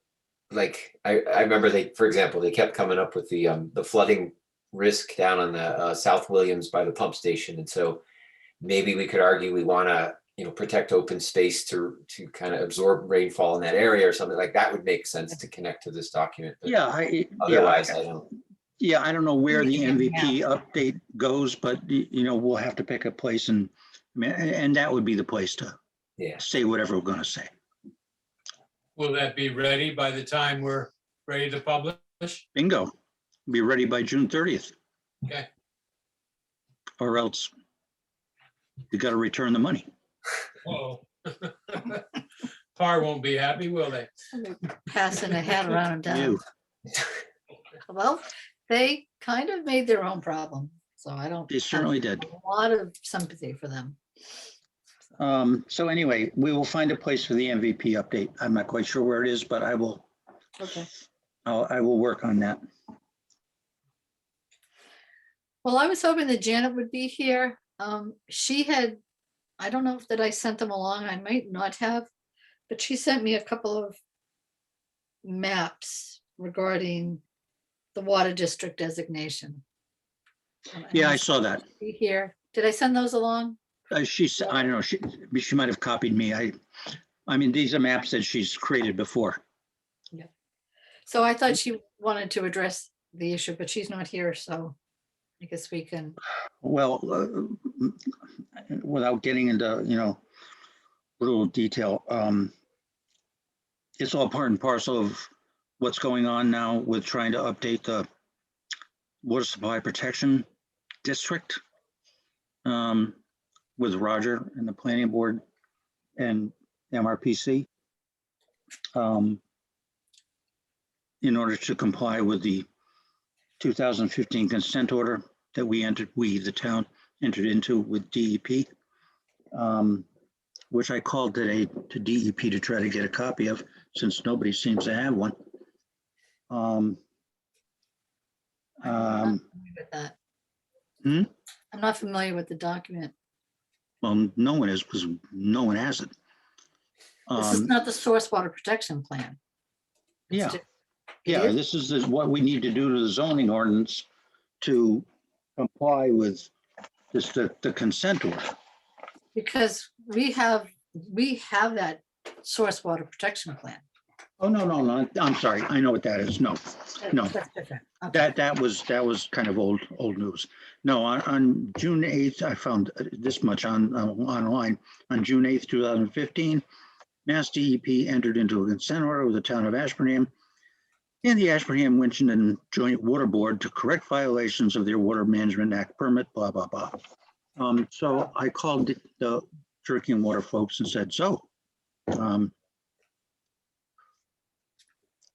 S5: Like I remember for example, they kept coming up with the flooding risk down on the South Williams by the pump station. And so maybe we could argue we want to, protect open space to kind of absorb rainfall in that area or something like that would make sense to connect to this document. But otherwise, I don't.
S6: Yeah, I don't know where the
S2: Yeah.
S6: MVP update goes, but we'll have to pick a place and that would be the place to say whatever we're going to say.
S4: Will that be ready by the time we're ready to publish?
S6: Bingo. Be ready by June 30th.
S4: Okay.
S6: Or else You got to return the money.
S4: Oh. Par won't be happy, will they?
S2: Passing a hat around and down.
S6: You.
S2: Well, they kind of made their own problem, so I don't.
S6: They
S2: have
S6: certainly did.
S2: A lot of sympathy for them.
S6: So anyway, we will find a place for the MVP update. I'm not quite sure where it is, but I will work on that.
S2: Well, I was hoping that Janet would be here. She had, I don't know if that I sent them along, I might not have, but she sent me a couple of maps regarding the water district designation.
S6: Yeah, I saw that.
S2: Be here. Did I send those along?
S6: I don't know, she might have copied me. I mean, these are maps that she's created before.
S2: So I thought she wanted to address the issue, but she's not here, so I guess we can.
S6: Well, without getting into, little detail, it's all part and parcel of what's going on now with trying to update the water supply protection district with Roger and the planning board and MRPC in order to comply with the 2015 consent order that the town entered into with DEP, which I called today to DEP to try to get a copy of, since nobody seems to have one.
S2: With that.
S6: Hmm?
S2: I'm not familiar with the document.
S6: Well, no one is, because no one has it.
S2: This is not the source water protection plan. It's
S6: Yeah.
S2: di- it
S6: Yeah,
S2: is?
S6: this is what we need to do to the zoning ordinance to comply with this, the consent order.
S2: Because we have that source water protection plan.
S6: Oh, no, I'm sorry. I know what that is. No, No.
S2: That's different. Okay.
S6: that was kind of old news. No, on June 8th, I found this much online. On June 8th, 2015, Mass DEP entered into a consent order with the town of Ashburnham and the Ashburnham Winchendon Joint Water Board to correct violations of their Water Management Act permit, blah, blah, blah. So I called the drinking water folks and said,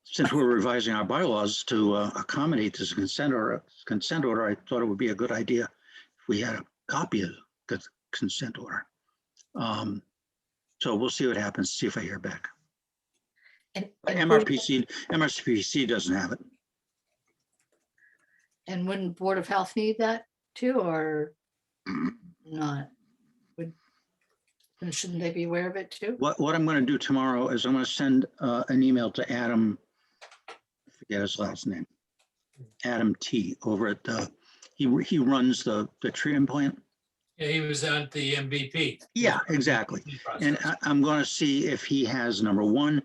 S6: since we're revising our bylaws to accommodate this consent order, I thought it would be a good idea if we had a copy of the consent order. So we'll see what happens, see if I hear back.
S2: And
S6: MRPC doesn't have it.
S2: And wouldn't Board of Health need that too, or not? Shouldn't they be aware of it too?
S6: What I'm going to do tomorrow is I'm going to send an email to Adam, I forget his last name, Adam T. over at, he runs the treatment plant.
S4: Yeah, he was on the MVP.
S6: Yeah, exactly. And I'm going to see if he has, number one,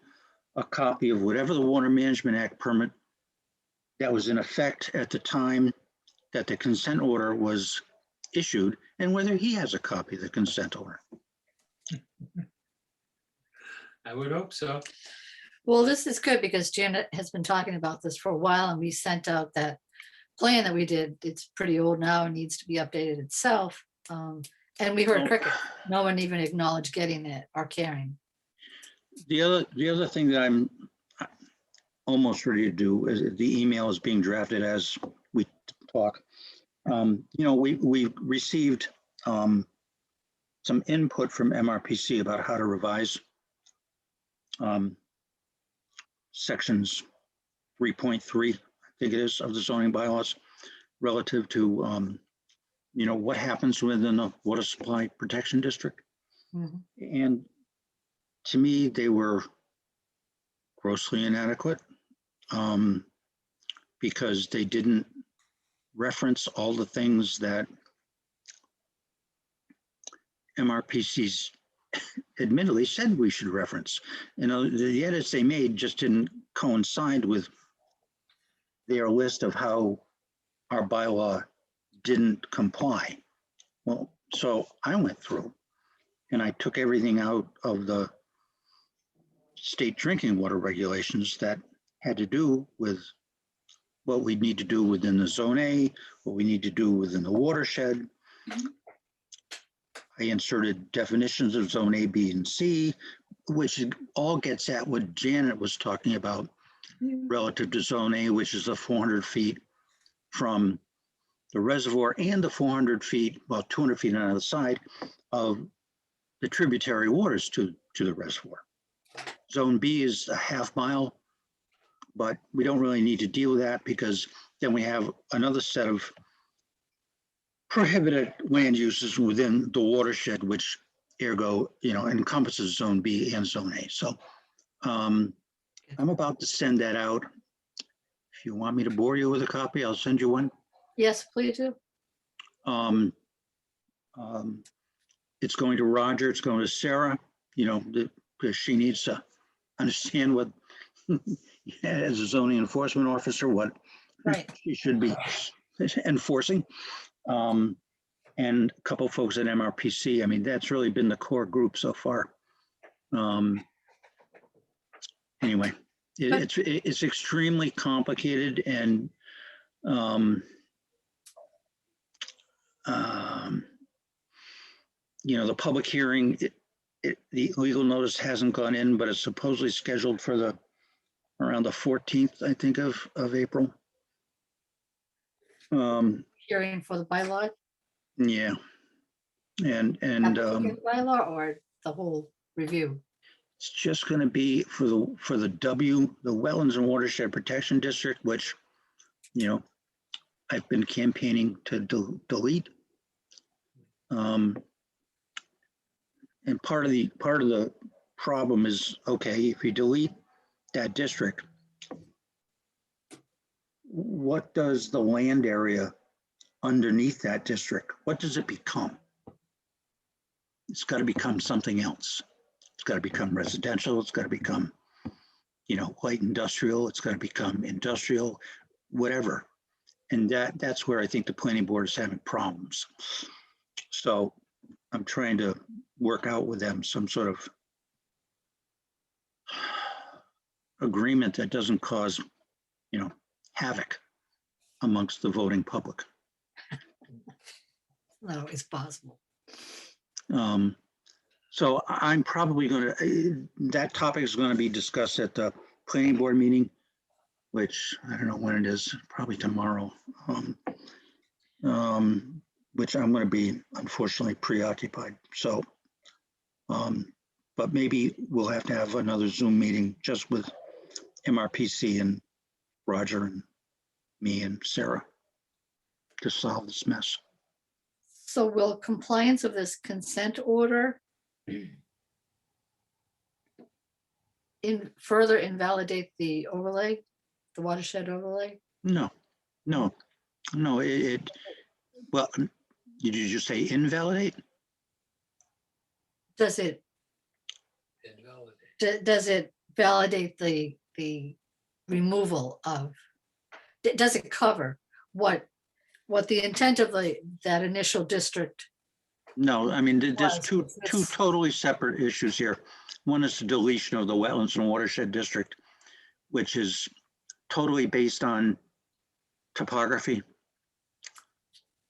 S6: a copy of whatever the Water Management Act permit that was in effect at the time that the consent order was issued, and whether he has a copy of the consent order.
S4: I would hope so.
S2: Well, this is good because Janet has been talking about this for a while and we sent out that plan that we did. It's pretty old now and needs to be updated itself. And we heard cricket. No one even acknowledged getting it or caring.
S6: The other thing that I'm almost ready to do is the email is being drafted as we talk. We received some input from MRPC about how to revise sections 3.3, I think it is, of the zoning bylaws relative to, what happens within the water supply protection district.
S2: Mhm.
S6: And to me, they were grossly inadequate because they didn't reference all the things that MRPC's admittedly said we should reference. The edits they made just didn't coincide with their list of how our bylaw didn't comply. Well, so I went through and I took everything out of the state drinking water regulations that had to do with what we need to do within the zone A, what we need to do within the watershed. I inserted definitions of zone A, B, and C, which all gets at what Janet was talking about relative to zone A, which is the 400 feet from the reservoir and the 400 feet, well, 200 feet on either side of the tributary waters to the reservoir. Zone B is a half mile, but we don't really need to deal with that because then we have another set of prohibited land uses within the watershed, which ergo, encompasses zone B and zone A. So I'm about to send that out. If you want me to bore you with a copy, I'll send you one.
S2: Yes, please do.
S6: It's going to Roger, it's going to Sarah, because she needs to understand what, as a zoning enforcement officer, what
S2: Right.
S6: she should be enforcing. And a couple folks at MRPC. I mean, that's really been the core group so far. Anyway, it's extremely complicated, and the public hearing, the legal notice hasn't gone in, but it's supposedly scheduled for around the 14th, I think, of April.
S2: Hearing for the bylaw,
S6: Yeah. And
S2: bylaw or the whole review?
S6: it's just going to be for the Wetlands and Watershed Protection District, which, I've been campaigning to delete. And part of the problem is, okay, if you delete that district, what does the land area underneath that district, what does it become? It's got to become something else. It's got to become residential. It's got to become, light industrial. It's got to become industrial, whatever. And that's where I think the planning board is having problems. So I'm trying to work out with them some sort of agreement that doesn't cause, havoc amongst the voting public.
S2: No, it's possible.
S6: So I'm probably that topic is going to be discussed at the planning board meeting, which I don't know when it is, probably tomorrow, which I'm going to be unfortunately preoccupied. So, but maybe we'll have to have another Zoom meeting just with MRPC and Roger and me and Sarah to solve this mess.
S2: So will compliance of this consent order further invalidate the overlay, the watershed overlay?
S6: No. Well, did you just say invalidate?
S2: Does it
S4: Invalidate.
S2: does it validate the removal of, does it cover what the intent of that initial district?
S6: No, I mean, there's
S2: Was,
S6: two
S2: it's-
S6: totally separate issues here. One is the deletion of the Wetlands and Watershed District, which is totally based on topography.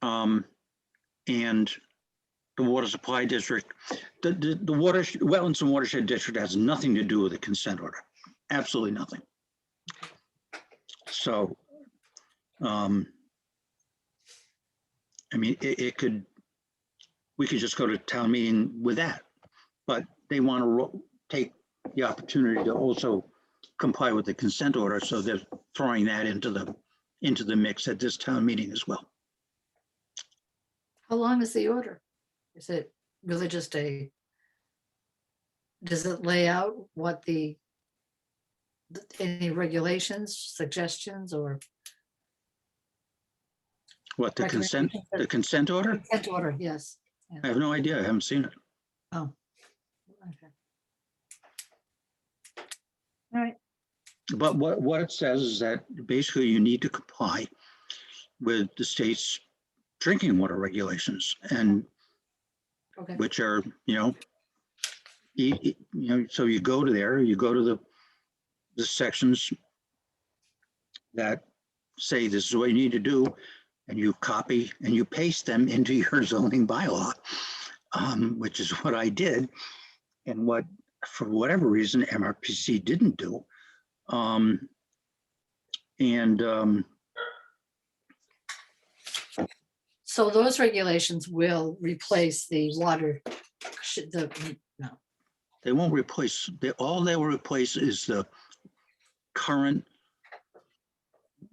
S6: And the Water Supply District, the Wetlands and Watershed District has nothing to do with the consent order. Absolutely nothing. So, I mean, we could just go to town meeting with that, but they want to take the opportunity to also comply with the consent order. So they're throwing that into the mix at this town meeting as well.
S2: How long is the order? Is it really just does it lay out what any regulations, suggestions, or
S6: What, the consent order?
S2: consent order? Yes.
S6: I have no idea. I haven't seen it.
S2: Oh. Okay. All right.
S6: But what it says is that basically you need to comply with the state's drinking water regulations, and
S2: Okay.
S6: which are, so you go to the sections that say this is what you need to do, and you copy and you paste them into your zoning bylaw. which is what I did, and what, for whatever reason, MRPC didn't do.
S2: So those regulations will replace the water, no,
S6: They won't replace, all they will replace is the current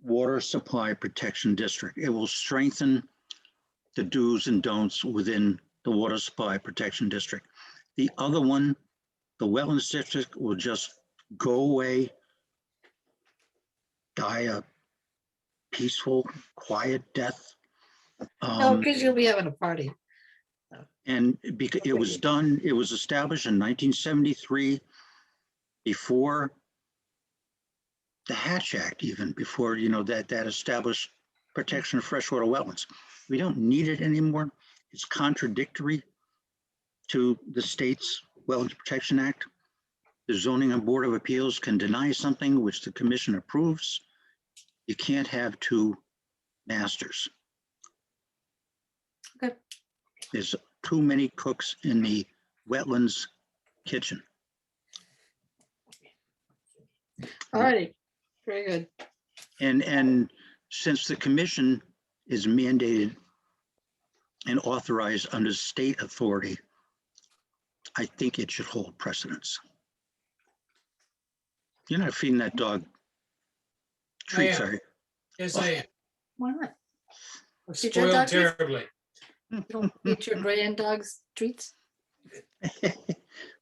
S6: water supply protection district. It will strengthen the do's and don'ts within the water supply protection district. The other one, the wetlands district, will just go away, die a peaceful, quiet death.
S2: no, because you'll be having a party.
S6: And because it was done, it was established in 1973, before the Hatch Act, even before, that established protection of freshwater wetlands. We don't need it anymore. It's contradictory to the state's Wetlands Protection Act. The Zoning and Board of Appeals can deny something which the commission approves. You can't have two masters.
S2: Okay.
S6: There's too many cooks in the wetlands kitchen.
S2: All righty, very good.
S6: And since the commission is mandated and authorized under state authority, I think it should hold precedence. You're not feeding that dog treats,
S4: am.
S6: are you?
S4: Yes, I am.
S2: Why not? Did your
S4: Spoiled
S2: dog treats?
S4: terribly.
S2: You don't eat your grand dog's treats?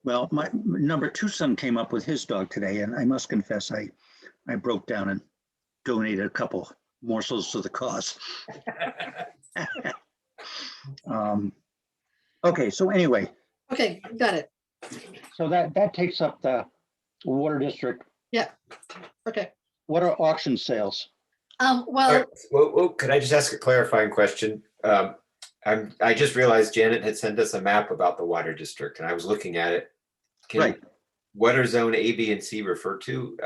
S6: Well, my number 2 son came up with his dog today, and I must confess, I broke down and donated a couple morsels to the cause. Okay, so anyway,
S2: Okay, got it.
S6: so that takes up the water district.
S2: Okay.
S6: What are auction sales?
S5: All
S2: Well,
S5: right, well, could I just ask a clarifying question? I just realized Janet had sent us a map about the water district, and I was looking at it.
S6: Right.
S5: What are zone A, B, and C refer to?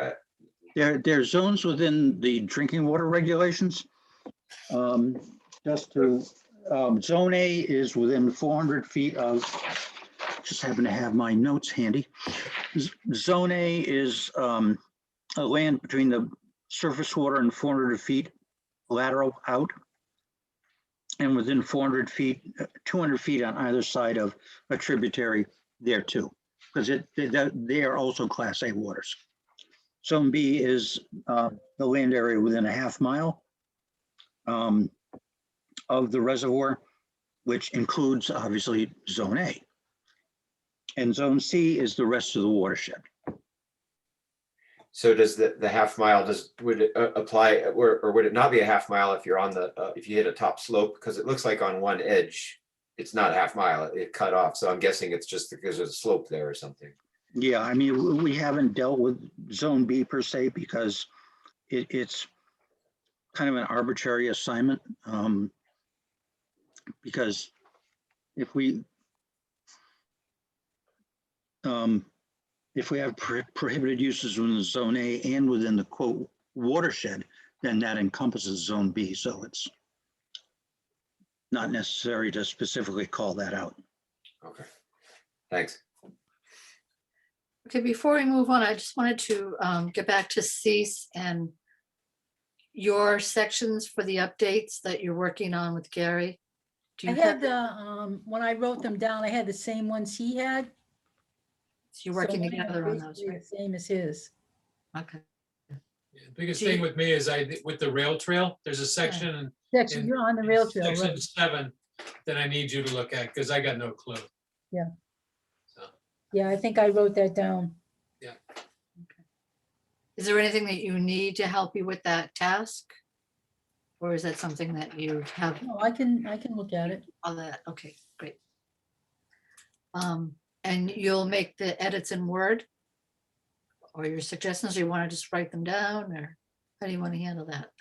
S6: There are zones within the drinking water regulations. Just to, zone A is within 400 feet of, just happen to have my notes handy. Zone A is a land between the surface water and 400 feet lateral out. And within 400 feet, 200 feet on either side of a tributary there too, because they are also Class A waters. Zone B is the land area within a half mile of the reservoir, which includes obviously Zone A. And Zone C is the rest of the watershed.
S5: So does the half mile, would it apply, or would it not be a half mile if you're on if you hit a top slope? Because it looks like on one edge, it's not a half mile, it cut off. So I'm guessing it's just because there's a slope there or something.
S6: Yeah, I mean, we haven't dealt with Zone B per se because it's kind of an arbitrary assignment. Because if we have prohibited uses within Zone A and within the quote watershed, then that encompasses Zone B. So it's not necessary to specifically call that out.
S5: Okay, thanks.
S2: okay, before we move on, I just wanted to get back to cease and your sections for the updates that you're working on with Gary. Do
S1: I
S2: you
S1: had
S2: have,
S1: when I wrote them down, I had the same ones he had.
S2: you're working
S1: so mine are
S2: together on those,
S1: basically
S2: right?
S1: the same as his.
S2: Okay.
S4: Yeah, the biggest
S2: Do you-
S4: thing with me is with the rail trail, there's a section
S1: Section,
S4: in-
S1: you're on the
S4: in
S1: rail trail,
S4: section
S1: right?
S4: 7 that I need you to look at, because I got no clue.
S1: Yeah.
S4: So,
S1: Yeah, I think I wrote that down.
S2: Is there anything that you need to help you with that task? Or is that something that you have
S1: No, I can look at it.
S2: all that? Okay, great. And you'll make the edits in Word? Or your suggestions, or you want to just write them down, or how do you want to handle that?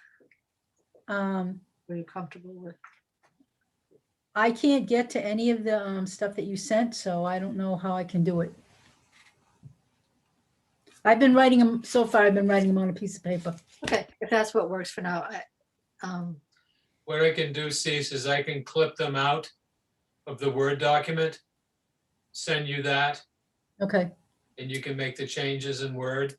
S2: Are you comfortable with?
S1: I can't get to any of the stuff that you sent, so I don't know how I can do it. I've been writing them, so far I've been writing them on a piece of paper.
S2: Okay, if that's what works for now.
S4: what I can do, Cease, is I can clip them out of the Word document send you that
S1: Okay,
S4: and you can make the changes in Word.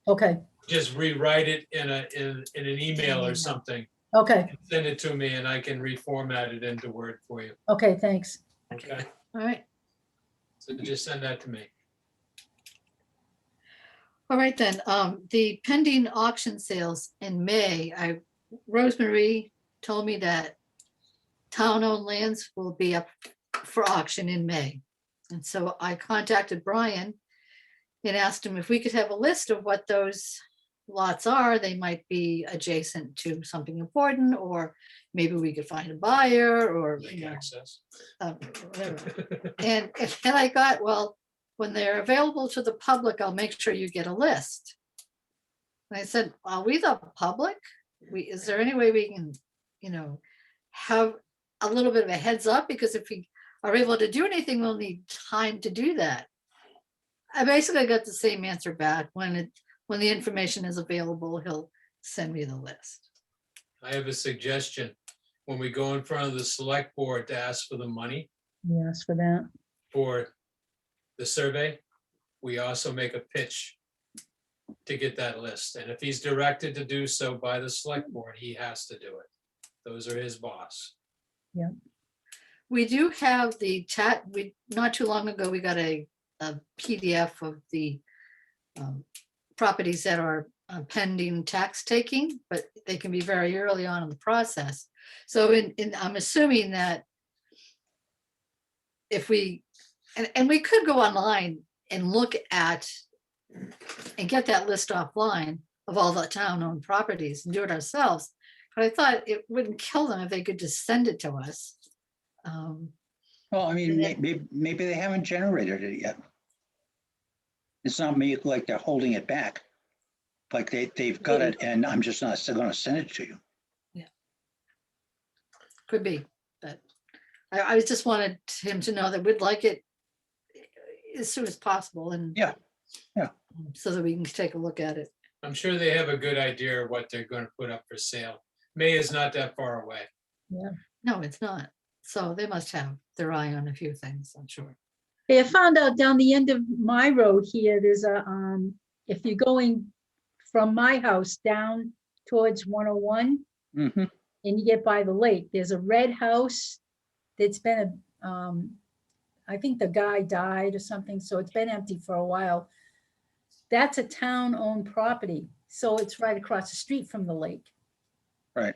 S1: okay,
S4: Just rewrite it in an email or something.
S1: okay,
S4: Send it to me and I can reformat it into Word for you.
S1: okay, thanks.
S4: Okay,
S2: All right.
S4: so just send that to me.
S2: All right then, the pending auction sales in May, Rosemary told me that town-owned lands will be up for auction in May. And so I contacted Brian and asked him if we could have a list of what those lots are. They might be adjacent to something important, or maybe we could find a buyer, or,
S4: Lake
S2: you know,
S4: access.
S2: whatever. And I got, well, when they're available to the public, I'll make sure you get a list. And I said, are we the public? Is there any way we can, you know, have a little bit of a heads up? Because if we are able to do anything, we'll need time to do that. I basically got the same answer back. When the information is available, he'll send me the list.
S4: I have a suggestion. When we go in front of the select board to ask for the money
S1: Yes, for that.
S4: for the survey, we also make a pitch to get that list. And if he's directed to do so by the select board, he has to do it. Those are his boss.
S2: We do have the chat, not too long ago, we got a PDF of the properties that are pending tax taking, but they can be very early on in the process. So I'm assuming that if we, and we could go online and look at and get that list offline of all the town-owned properties and do it ourselves. But I thought it wouldn't kill them if they could just send it to us.
S6: Well, I mean,
S2: Yeah.
S6: maybe they haven't generated it yet. It's not me like they're holding it back. Like they've got it and I'm just not still gonna send it to you.
S2: Could be, but I just wanted him to know that we'd like it as soon as possible, and
S6: Yeah, yeah.
S2: so that we can take a look at it.
S4: I'm sure they have a good idea of what they're going to put up for sale. May is not that far away.
S2: No, it's not. So they must have their eye on a few things, I'm sure.
S1: Hey, I found out down the end of my road here, there's a, if you're going from my house down towards 101
S6: Mm-hmm.
S1: and you get by the lake, there's a red house that's been, I think the guy died or something, so it's been empty for a while. That's a town-owned property, so it's right across the street from the lake.
S6: Right.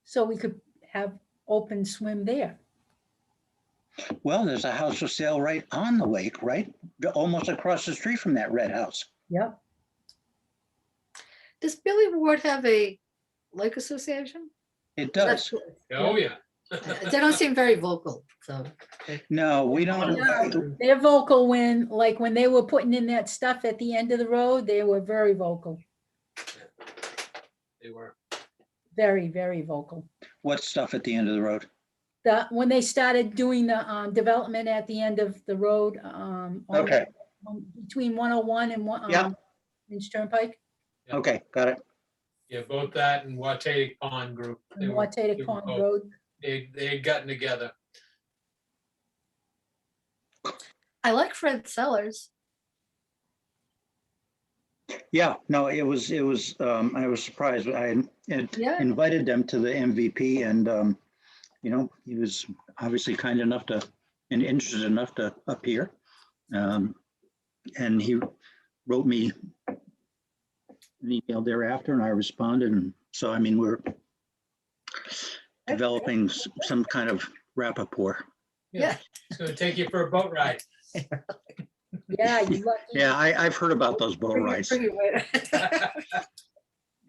S1: So we could have open swim there.
S6: Well, there's a house for sale right on the lake, right? Almost across the street from that red house.
S1: Yep.
S2: Does Billy Ward have a lake association?
S6: It does.
S4: Oh, yeah.
S2: They don't seem very vocal, so.
S6: No, we don't.
S1: They're vocal when, like, when they were putting in that stuff at the end of the road, they were very vocal,
S4: They were.
S1: very, very vocal.
S6: What stuff at the end of the road?
S1: When they started doing the development at the end of the road,
S6: Okay,
S1: between 101 and one,
S6: Yeah.
S1: in Turnpike,
S6: okay, got it.
S4: Yeah, both that and Wataynick Pond Group. They
S1: and
S4: were-
S1: Wataynick
S4: they were
S1: Pond
S4: both-
S1: Road.
S4: They had gotten together.
S2: I like Fred Sellers.
S6: Yeah, no, it was, I was surprised. I had
S2: Yeah.
S6: invited them to the MVP and, you know, he was obviously kind enough to, and interested enough to appear. And he wrote me an email thereafter and I responded. And so, I mean, we're developing some kind of rapport.
S2: Yeah.
S4: It's gonna take you for a boat ride.
S1: Yeah, you lucky.
S6: Yeah, I've heard about those boat rides.
S2: Bring it with-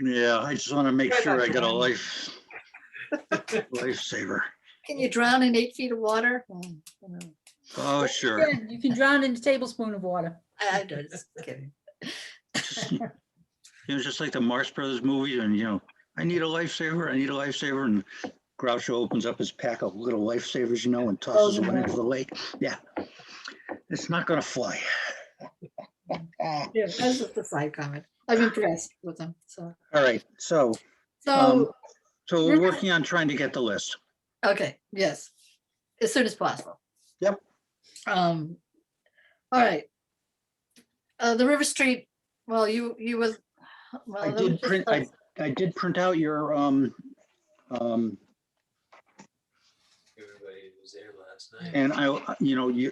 S6: Yeah, I just want to make sure I got a lifesaver.
S2: Can you drown in 8 feet of water? I don't know.
S6: Oh, sure.
S1: Yeah, you can drown in a tablespoon of water.
S2: I'm just kidding.
S6: It was just like the Marx Brothers movie and, you know, I need a lifesaver, I need a lifesaver. And Groucho opens up his pack of little lifesavers, you know, and tosses one into the lake. Yeah. It's not going to fly.
S2: Yeah, that's just a side comment. I'm impressed with them, so.
S6: All right. So
S2: So,
S6: we're working on trying to get the list.
S2: okay, yes, as soon as possible.
S6: Yep.
S2: All right. The River Street, well, you was, well.
S6: I
S2: that was
S6: did
S2: just
S6: print,
S2: like-
S6: I did print out your,
S4: Everybody was there last night.
S6: and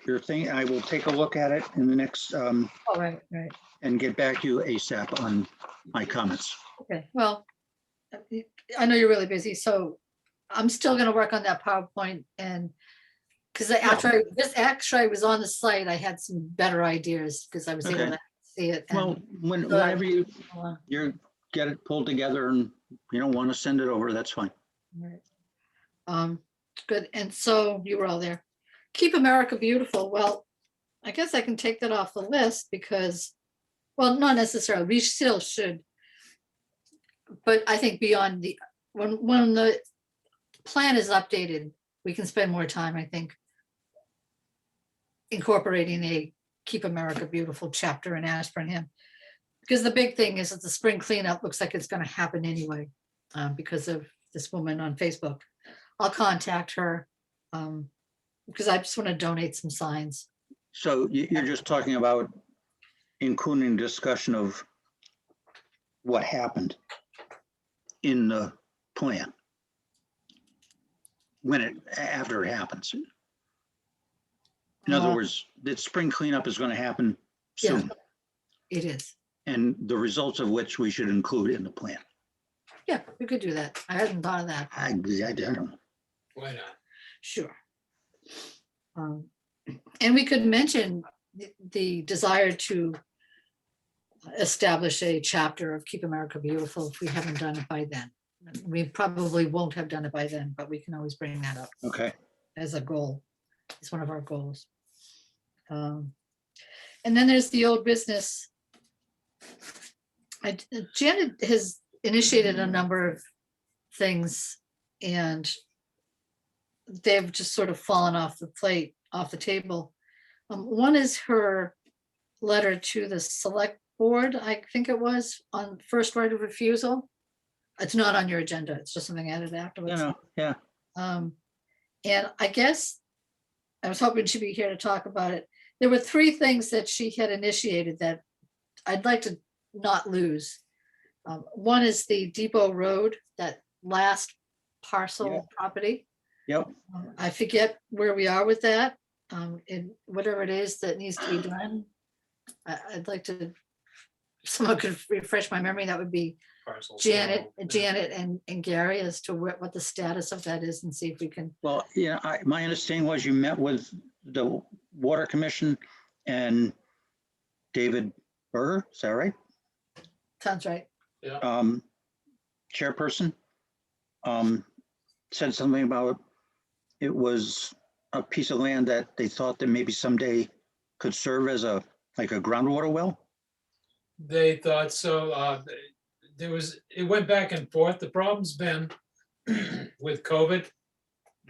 S6: your thing, I will take a look at it in the next,
S2: Oh, right, right.
S6: and get back to you ASAP on my comments.
S2: Okay, well, I know you're really busy, so I'm still gonna work on that PowerPoint and because after I was on the site, I had some better ideas because I was able
S6: Okay.
S2: to see it. and,
S6: Well, whenever you get it pulled together and you don't want to send it over, that's fine.
S2: right. Good, and so you were all there. Keep America Beautiful, well, I guess I can take that off the list because, well, not necessarily, we still should. But I think beyond when the plan is updated, we can spend more time, I think, incorporating a Keep America Beautiful chapter in Ashburnham. Because the big thing is that the spring cleanup looks like it's gonna happen anyway, because of this woman on Facebook. I'll contact her, because I just want to donate some signs.
S6: So you're just talking about including discussion of what happened in the plan after it happens. In other
S2: Uh,
S6: words, the spring cleanup is going to happen soon,
S2: It is.
S6: and the results of which we should include in the plan.
S2: Yeah, we could do that. I hadn't thought of that.
S6: I don't know.
S4: Why not?
S2: Sure. And we could mention the desire to establish a chapter of Keep America Beautiful if we haven't done it by then. We probably won't have done it by then, but we can always bring that up
S6: Okay.
S2: as a goal. It's one of our goals. And then there's the old business. Janet has initiated a number of things and they've just sort of fallen off the plate, off the table. One is her letter to the select board, I think it was, on first right of refusal. It's not on your agenda, it's just something added afterwards.
S6: Yeah.
S2: And I guess I was hoping she'd be here to talk about it. There were 3 things that she had initiated that I'd like to not lose. One is the Depot Road, that last parcel property.
S6: Yep.
S2: I forget where we are with that. And whatever it is that needs to be done. I'd like to, if someone could refresh my memory, that would be
S4: Parcel
S2: Janet
S4: sale.
S2: and Gary as to what the status of that is and see if we can.
S6: Well, yeah, my understanding was you met with the Water Commission and David Berger, is that right?
S2: Sounds right.
S4: Yeah,
S6: Chairperson, said something about it was a piece of land that they thought that maybe someday could serve as like a groundwater well.
S4: they thought so. It went back and forth. The problem's been with COVID.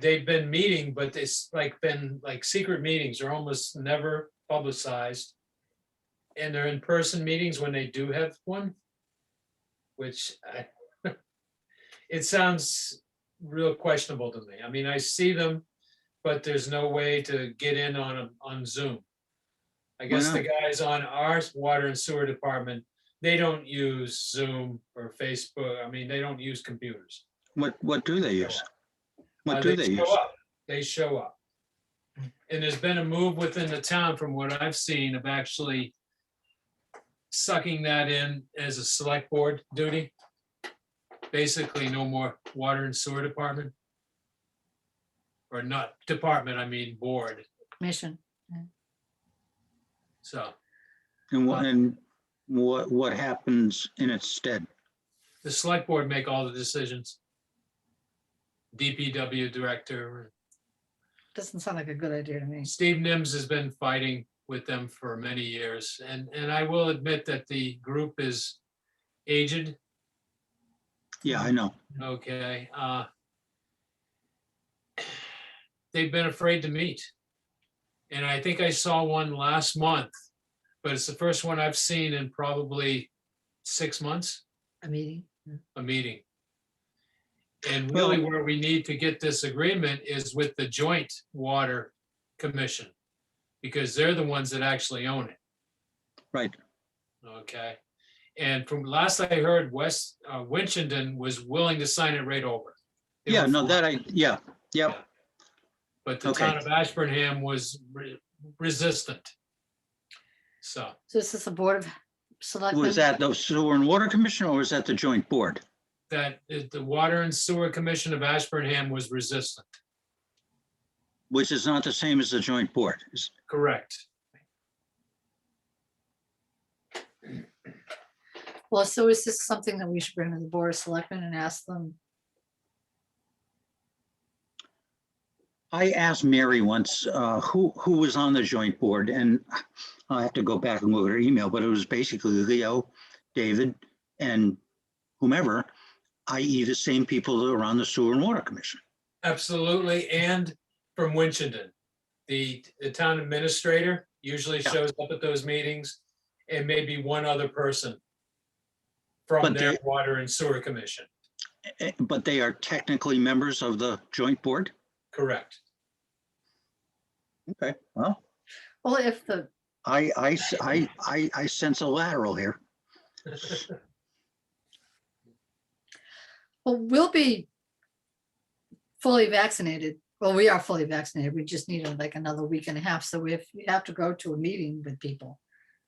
S4: They've been meeting, but it's been secret meetings are almost never publicized. And they're in-person meetings when they do have one, which it sounds real questionable to me. I mean, I see them, but there's no way to get in on Zoom. I guess the guys on our water and sewer department, they don't use Zoom or Facebook. I mean, they don't use computers.
S6: What do they use? What do they
S4: show
S6: use?
S4: up. They show up. And there's been a move within the town, from what I've seen, of actually sucking that in as a select board duty. Basically, no more water and sewer department. Or not department, I mean board.
S2: Mission.
S4: So
S6: And what happens in its stead?
S4: the select board make all the decisions. DPW director,
S2: Doesn't sound like a good idea to me.
S4: Steve Nims has been fighting with them for many years. And I will admit that the group is aged.
S6: Yeah, I know.
S4: Okay. They've been afraid to meet. And I think I saw one last month, but it's the first one I've seen in probably 6 months,
S2: A meeting.
S4: a meeting. And really where we need to get this agreement is with the joint water commission. because they're the ones that actually own it.
S6: Right.
S4: Okay. And from last I heard, Winchendon was willing to sign it right over. They
S6: Yeah,
S4: were
S6: no,
S4: for
S6: that
S4: it.
S6: yeah, yep.
S4: But the
S6: Okay.
S4: town of Ashburnham was resistant. So
S2: So this is the Board of Selectmen?
S6: Was that the Sewer and Water Commission or was that the joint board?
S4: that the Water and Sewer Commission of Ashburnham was resistant.
S6: Which is not the same as the joint board.
S4: Correct.
S2: Well, so is this something that we should bring to the Board of Selectmen and ask them?
S6: I asked Mary once, who was on the joint board, and I have to go back and look at her email, but it was basically Leo, David, and whomever, i.e. the same people that are on the Sewer and Water Commission.
S4: Absolutely. And from Winchendon, the town administrator usually
S6: Yeah.
S4: shows up at those meetings, and maybe one other person from
S6: But
S4: their
S6: they-
S4: Water and Sewer Commission.
S6: But they are technically members of the joint board?
S4: Correct.
S6: Okay, well,
S2: Well, if the,
S6: I sense a lateral here.
S2: well, we'll be fully vaccinated. Well, we are fully vaccinated. We just need like another week and a half. So if you have to go to a meeting with people,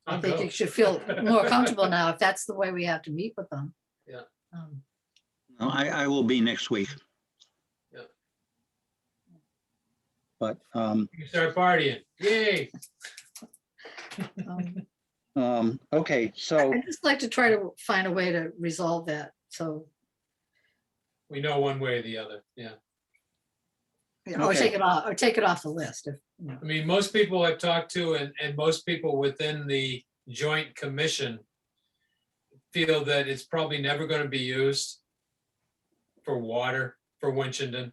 S2: I
S4: I'll
S2: think
S4: go.
S2: you should feel more comfortable now if that's the way we have to meet with them.
S4: Yeah.
S6: No, I will be next week.
S4: Yeah.
S6: But,
S4: You can start partying. Yay.
S6: okay, so,
S2: I'd just like to try to find a way to resolve that. So,
S4: We know one way or the other. Yeah.
S2: or
S6: Okay.
S2: take it off the list. If, you know.
S4: I mean, most people I've talked to and most people within the joint commission feel that it's probably never going to be used for water for Winchendon.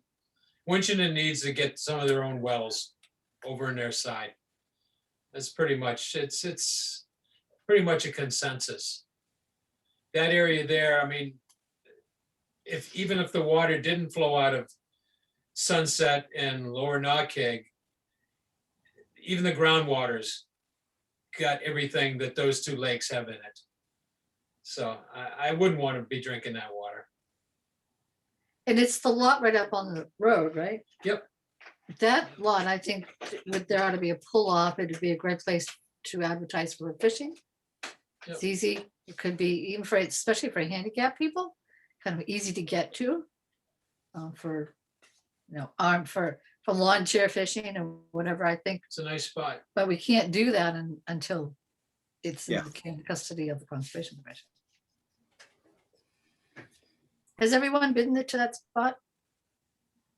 S4: Winchendon needs to get some of their own wells over in their side. That's pretty much, it's pretty much a consensus. That area there, I mean, even if the water didn't flow out of Sunset and Lower Nawkeg, even the groundwaters got everything that those two lakes have in it. So I wouldn't want to be drinking that water.
S2: And it's the lot right up on the road, right?
S4: Yep.
S2: That lot, I think, there ought to be a pull-off. It'd be a great place to advertise for fishing.
S4: Yep.
S2: It's easy. It could be even for, especially for handicapped people, kind of easy to get to. For, you know, for lawn chair fishing or whatever, I think.
S4: It's a nice spot.
S2: But we can't do that until it's in
S6: Yeah.
S2: the custody of the Conservation Commission. Has everyone been there to that spot?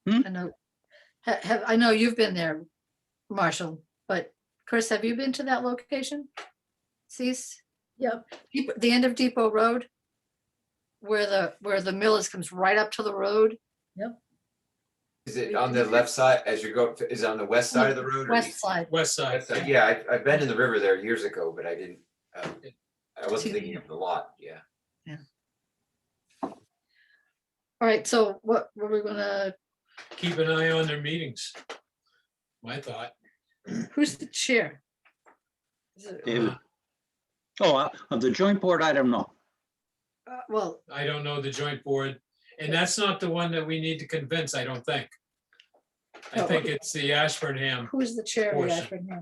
S6: Hmm?
S2: I know, I know you've been there, Marshall, but Chris, have you been to that location? Cease,
S1: Yep,
S2: the end of Depot Road? Where the Millers comes right up to the road,
S5: Is it on the left side as you go, is it on the west side of the road? or
S2: west
S5: east?
S2: side.
S4: West side.
S5: West side? Yeah, I've been in the river there years ago, but I didn't, I wasn't thinking of the lot, yeah.
S2: All right, so what were we gonna,
S4: Keep an eye on their meetings. My thought.
S2: who's the chair? Is it-
S6: David. Oh, of the joint board, I don't know.
S2: Well,
S4: I don't know the joint board, and that's not the one that we need to convince, I don't think. I
S2: No.
S4: think it's the Ashburnham,
S2: who's the chair of the
S4: Portion.
S2: Ashburnham?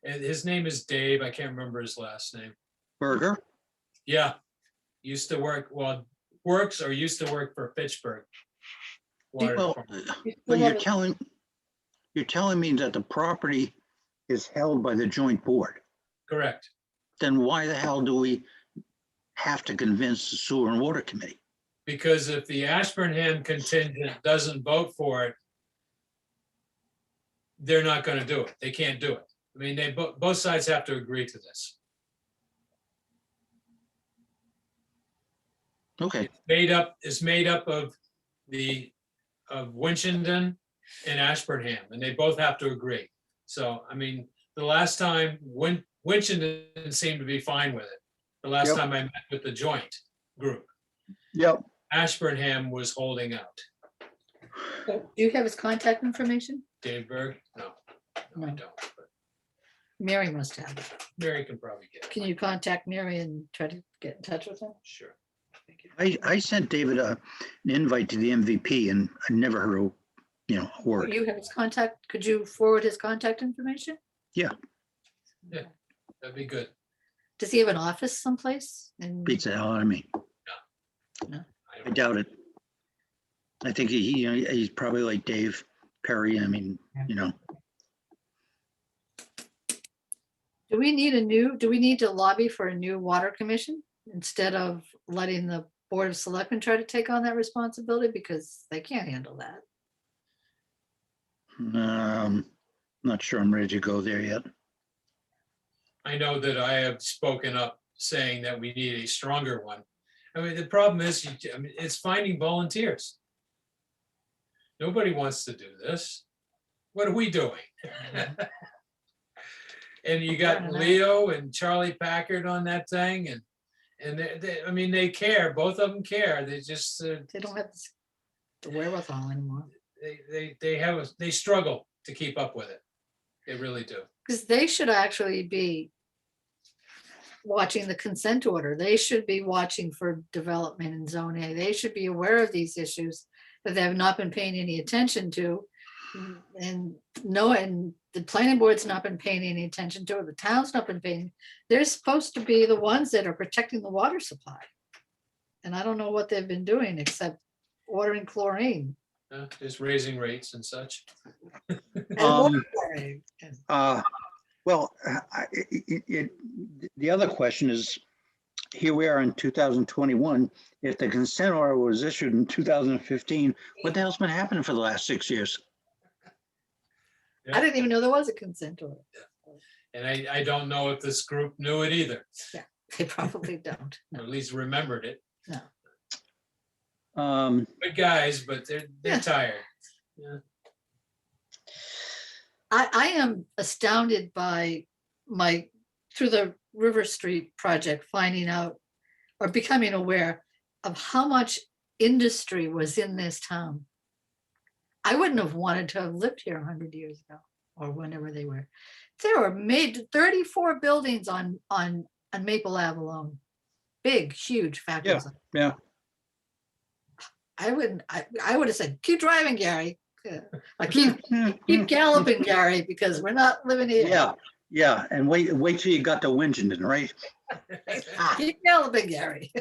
S4: and his name is Dave, I can't remember his last name.
S6: Berger?
S4: Yeah, used to work, well, works or used to work for Fitchburg. Water
S6: Well,
S4: Department.
S6: but you're telling me that the property is held by the joint board.
S4: Correct.
S6: Then why the hell do we have to convince the Sewer and Water Committee?
S4: Because if the Ashburnham contingent doesn't vote for it, they're not gonna do it. They can't do it. I mean, they, both sides have to agree to this.
S6: Okay,
S4: It's made up of Winchendon and Ashburnham, and they both have to agree. So, I mean, the last time, Winchendon seemed to be fine with it. The last
S6: Yep.
S4: time I met with the joint group,
S6: yep.
S4: Ashburnham was holding out.
S2: Do you have his contact information?
S4: Dave Berg? No, I
S2: No.
S4: don't. but
S2: Mary must have it.
S4: Mary can probably get it.
S2: Can you contact Mary and try to get in touch with him?
S4: Sure. Thank you.
S6: I sent David an invite to the MVP and I never heard a word.
S2: You have his contact, could you forward his contact information?
S6: Yeah.
S4: Yeah. That'd be good.
S2: Does he have an office someplace? And
S6: Beats the hell out of me.
S2: No.
S6: I doubt it. I think he's probably like Dave Perry. I mean,
S2: do we need to lobby for a new water commission instead of letting the Board of Selectmen try to take on that responsibility because they can't handle that?
S6: Not sure I'm ready to go there yet.
S4: I know that I have spoken up saying that we need a stronger one. I mean, the problem is, it's finding volunteers. Nobody wants to do this. What are we doing? And you
S2: I
S4: got
S2: don't know.
S4: Leo and Charlie Packard on that thing, and they care. Both of them care. They just
S2: They don't have the wherewithal anymore.
S4: they struggle to keep up with it. They really do.
S2: Because they should actually be watching the consent order. They should be watching for development in zone A. They should be aware of these issues that they have not been paying any attention to. And the planning board's not been paying any attention to it. The town's not been paying. They're supposed to be the ones that are protecting the water supply. And I don't know what they've been doing except ordering chlorine.
S4: Just raising rates and such.
S2: and
S6: Um,
S2: more chlorine. And
S6: Well, the other question is, here we are in 2021. If the consent order was issued in 2015, what the hell's been happening for the last 6 years?
S2: I didn't even know there was a consent order.
S4: And I don't know if this group knew it either,
S2: They probably don't.
S4: or at least remembered it. Good guys, but they're
S2: Yeah.
S4: tired. Yeah.
S2: I am astounded by through the River Street project, finding out or becoming aware of how much industry was in this town. I wouldn't have wanted to have lived here 100 years ago or whenever they were. There were made 34 buildings on Maple Ave alone. Big, huge factories.
S6: Yeah.
S2: I would have said, keep driving, Gary. Yeah. I keep galloping, Gary, because we're not living here.
S6: Yeah, and wait till you got to Winchendon, right?
S2: Keep galloping, Gary.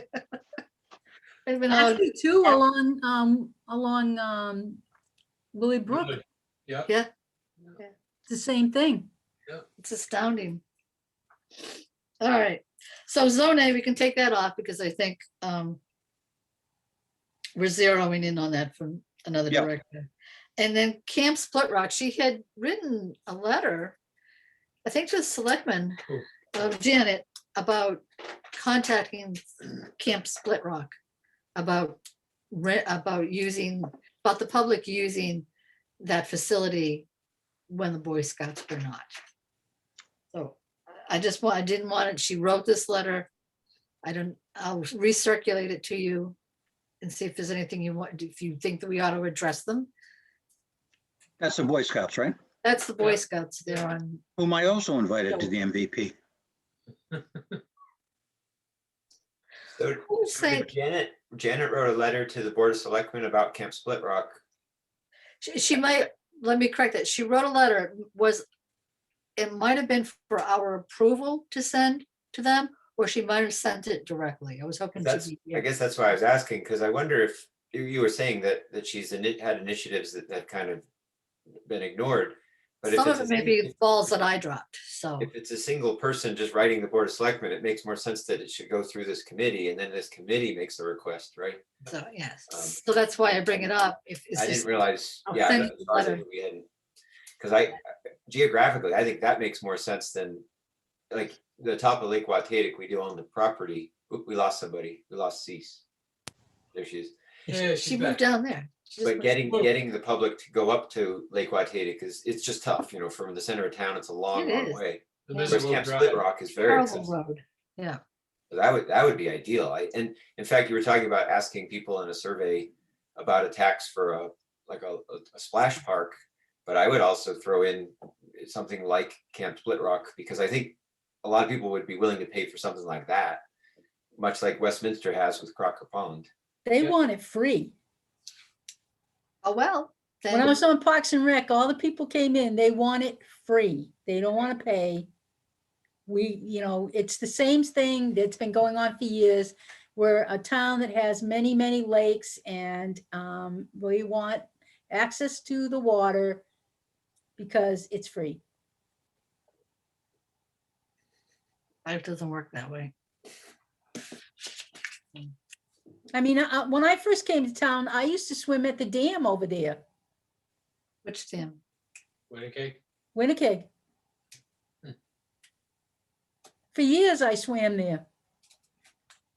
S2: Even though-
S1: Actually, too, along Willie Brook,
S4: Good. Yeah.
S2: Yeah,
S1: it's the same thing.
S2: it's astounding. All right, so zone A, we can take that off because I think we're zeroing in on that from another
S6: Yeah.
S2: director. And then Camp Split Rock, she had written a letter, I think to the selectman of Janet, about contacting Camp Split Rock about the public using that facility when the Boy Scouts were not. So I didn't want it. She wrote this letter. I'll recirculate it to you and see if there's anything you want, if you think that we ought to address them.
S6: That's the Boy Scouts, right?
S2: That's the Boy
S4: Yeah.
S2: Scouts there on,
S6: Whom I also invited to the MVP.
S5: So
S2: Who's
S5: so
S2: saying-
S5: did Janet wrote a letter to the Board of Selectmen about Camp Split Rock.
S2: she might, let me correct that. She wrote a letter, it might have been for our approval to send to them, or she might have sent it directly. I was hoping.
S5: That's,
S2: she'd be
S5: I
S2: here.
S5: guess that's why I was asking, because I wonder if you were saying that she's had initiatives that kind of been ignored. But if
S2: Some of
S5: it's
S2: it
S5: a
S2: may be
S5: sing-
S2: balls that I dropped, so.
S5: if it's a single person just writing the Board of Selectmen, it makes more sense that it should go through this committee, and then this committee makes the request, right?
S2: So, yes,
S5: Um,
S2: so that's why I bring it up. If it's
S5: I
S2: just-
S5: didn't realize,
S2: I'll
S5: yeah,
S2: send
S5: that
S2: you
S5: as
S2: the
S5: far as I
S2: letter.
S5: knew we hadn't. Because geographically, I think that makes more sense than, like, the top of Lake Watatick, we do own the property. Oop, we lost somebody, we lost Cease. There she is.
S4: Yeah,
S2: She
S4: she's
S2: moved
S4: back.
S2: down there. She just
S5: But
S2: moved-
S5: getting the public to go up to Lake Watatick it's just tough, from the center of town, it's a long,
S2: It
S5: long
S2: is.
S5: way.
S4: And
S2: Yeah.
S4: there's a
S5: Whereas
S4: little
S5: Camp Split
S4: drive.
S5: Rock is very
S2: Terrible
S5: accessible.
S2: road. Yeah,
S5: So that would be ideal. And in fact, you were talking about asking people in a survey about a tax for a splash park. But I would also throw in something like Camp Split Rock, because I think a lot of people would be willing to pay for something like that, much like Westminster has with Crocker Pond.
S1: They
S4: Yeah.
S1: want it free.
S2: Oh, well,
S1: When I
S2: then,
S1: was on Parks and Rec, all the people came in, they want it free. They don't want to pay. It's the same thing that's been going on for years. We're a town that has many, many lakes and we want access to the water because it's free.
S2: life doesn't work that way.
S1: I mean, when I first came to town, I used to swim at the dam over there,
S2: Which Tim?
S4: Okay,
S1: Winnipeg.
S4: Hmm.
S1: For years, I swam there.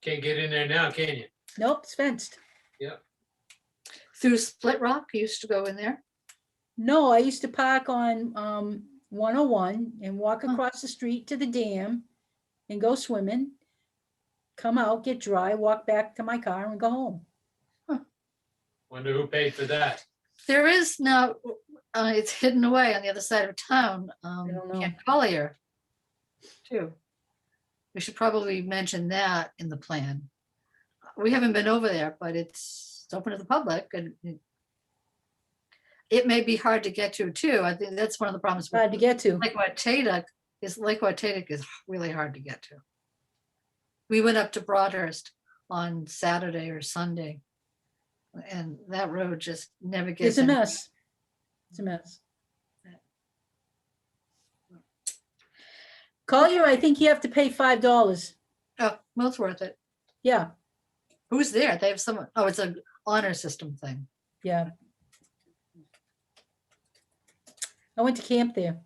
S4: can't get in there now, can you?
S1: Nope, it's fenced.
S2: Through Split Rock, you used to go in there?
S1: No, I used to park on 101 and walk
S2: Huh.
S1: across the street to the dam and go swimming, come out, get dry, walk back to my car and go home.
S4: Wonder who paid for that?
S2: There is now, it's hidden away on the other side of town,
S1: don't know.
S2: Camp Collier, too. We should probably mention that in the plan. We haven't been over there, but it's open to the public and it may be hard to get to too. I think that's one of the problems. with
S1: Hard to get to.
S2: Lake Waitatic is really hard to get to. We went up to Broadhurst on Saturday or Sunday. And that road just never gets.
S1: It's a
S2: any-
S1: mess. It's a mess. Collier, I think you have to pay $5.
S2: Oh, well, it's worth it.
S1: Yeah,
S2: Who's there? They have someone, oh, it's an honor system thing.
S1: yeah. I went to camp there.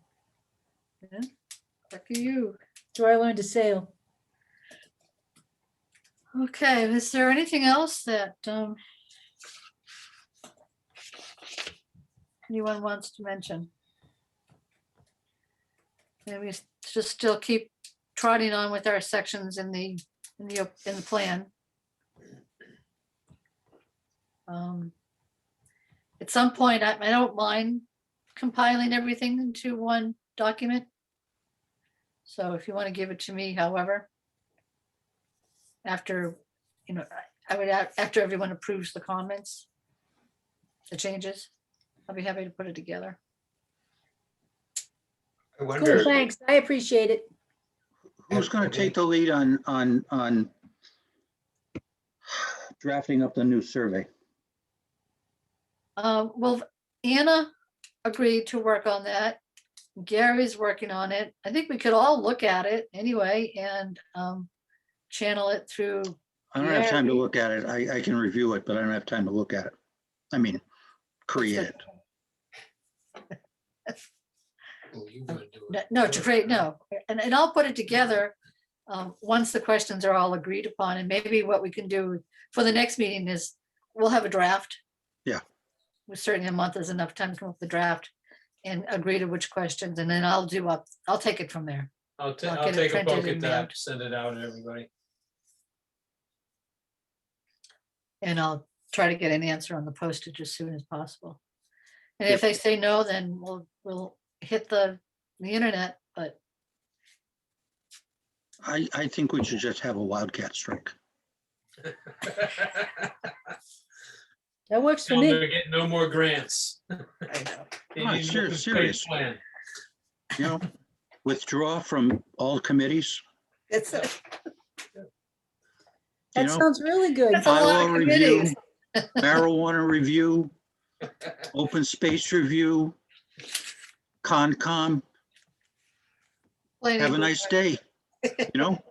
S2: Lucky you.
S1: That's where I learned to sail.
S2: Okay, is there anything else that anyone wants to mention? Maybe just still keep trotting on with our sections in the plan. At some point, I don't mind compiling everything into one document. So if you want to give it to me, however, after, I would, after everyone approves the comments, the changes, I'll be happy to put it together.
S5: I
S1: Cool,
S5: wonder,
S1: thanks. I appreciate it.
S6: Who's gonna take the lead on drafting up the new survey?
S2: Well, Anna agreed to work on that. Gary's working on it. I think we could all look at it anyway and channel it through.
S6: I don't have time to
S2: Gary.
S6: look at it. I can review it, but I don't have time to look at it. I mean, create it.
S4: Oh, you wanna do it.
S2: No, to create, no, and I'll put it together once the questions are all agreed upon, and maybe what we can do for the next meeting is we'll have a draft.
S6: Yeah.
S2: We certainly, a month is enough time to come up with the draft and agree to which questions, and then I'll take it from there.
S4: I'll
S2: I'll
S4: I'll
S2: get it
S4: take a
S2: printed
S4: poke at
S2: and
S4: that,
S2: mailed.
S4: send it out to everybody.
S2: And I'll try to get an answer on the postage as soon as possible. And if they say no, then we'll hit the internet, but
S6: I think we should just have a wildcat strike.
S1: That works for
S4: Tell them
S1: me.
S4: they're getting no more grants.
S2: I know.
S4: They
S6: No,
S4: need an open space
S6: serious.
S4: plan.
S6: You know, withdraw from all committees,
S2: It's a
S6: you
S1: That
S6: know,
S1: sounds really good.
S2: That's a lot of
S6: bylaw review,
S2: committees.
S6: marijuana review, open space review, Concom.
S2: planning
S6: Have a
S2: board.
S6: nice day, you know?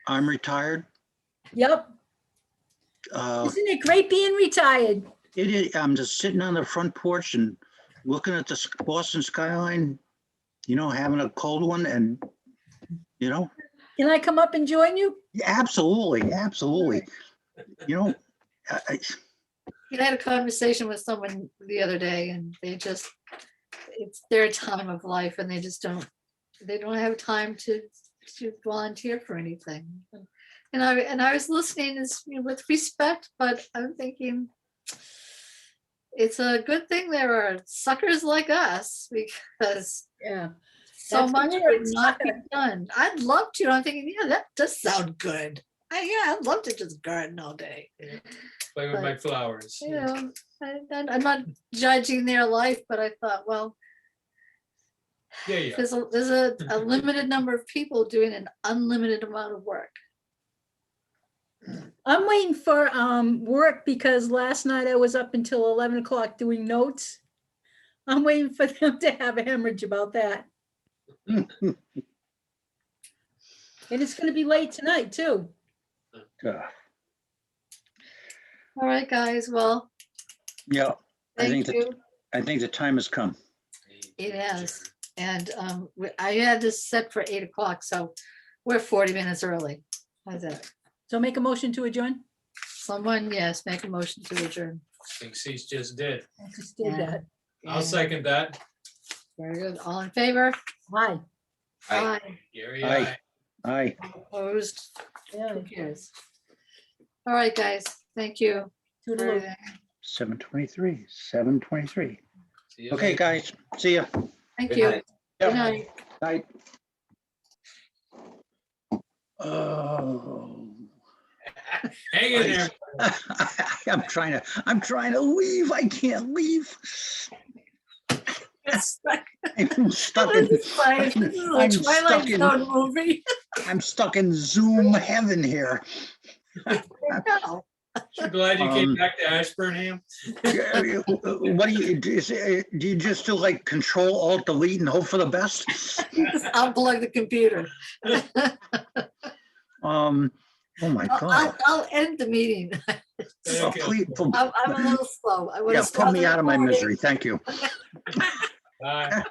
S6: I'm retired.
S1: Yep. Isn't it great being retired?
S6: It is, I'm just sitting on the front porch and looking at the Boston skyline, you know, having a cold one and, you know,
S1: Can I come up and join you?
S6: yeah, absolutely, absolutely. You know, I-
S2: I had a conversation with someone the other day and it's their time of life and they don't have time to volunteer for anything. And I was listening with respect, but I'm thinking, it's a good thing there are suckers like us because
S1: Yeah.
S2: so
S1: That's the
S2: much
S1: word,
S2: would not be
S1: sucker.
S2: done. I'd love to. I'm thinking, yeah, that does sound good. Yeah, I'd love to just garden all day.
S4: Play with my flowers.
S2: You know, I'm not judging their life, but I thought, well,
S4: Yeah, yeah.
S2: there's a limited number of people doing an unlimited amount of work.
S1: I'm waiting for work because last night I was up until 11 o'clock doing notes. I'm waiting for them to have a hemorrhage about that. And it's gonna be late tonight too.
S2: All right, guys. Well,
S6: Yeah, I
S2: thank
S6: think
S2: you.
S6: I think the time has come.
S2: It has. And I had this set for 8 o'clock, so we're 40 minutes early. How's that?
S1: So make a motion to adjourn.
S2: Someone, yes, make a motion to adjourn.
S4: Think Cease just did.
S1: I just did that.
S4: I'll
S2: And
S4: second that.
S2: Very good. All in favor?
S1: Hi.
S5: Aye.
S4: Gary,
S6: Aye.
S4: aye.
S6: Aye.
S2: Opposed?
S1: Yeah.
S2: Who cares? All right, guys. Thank you. for
S1: Toodaloo.
S2: everything.
S6: 7:23, 7:23.
S4: See you
S6: Okay,
S4: later.
S6: guys, see ya.
S2: Thank
S5: Good
S2: you.
S5: night.
S2: Good
S6: Yep.
S2: night.
S6: Night. Oh.
S4: Hang in there.
S6: I'm trying to leave. I can't leave. I'm stuck in,
S2: This is like- this is a
S6: I'm stuck
S2: Twilight
S6: in,
S2: Zone movie.
S6: I'm stuck in Zoom heaven here.
S2: No.
S4: You glad you came
S6: Um,
S4: back to Ashburnham?
S6: What do you just do like Control Alt Delete and hope for the best?
S2: Just unplug the computer.
S6: Oh my God.
S2: I'll end the meeting.
S6: Oh,
S4: Okay.
S6: please,
S2: I'm a little slow. I
S6: yeah,
S2: would've
S6: put me
S2: started
S6: out of my
S2: recording.
S6: misery. Thank you.
S4: Bye.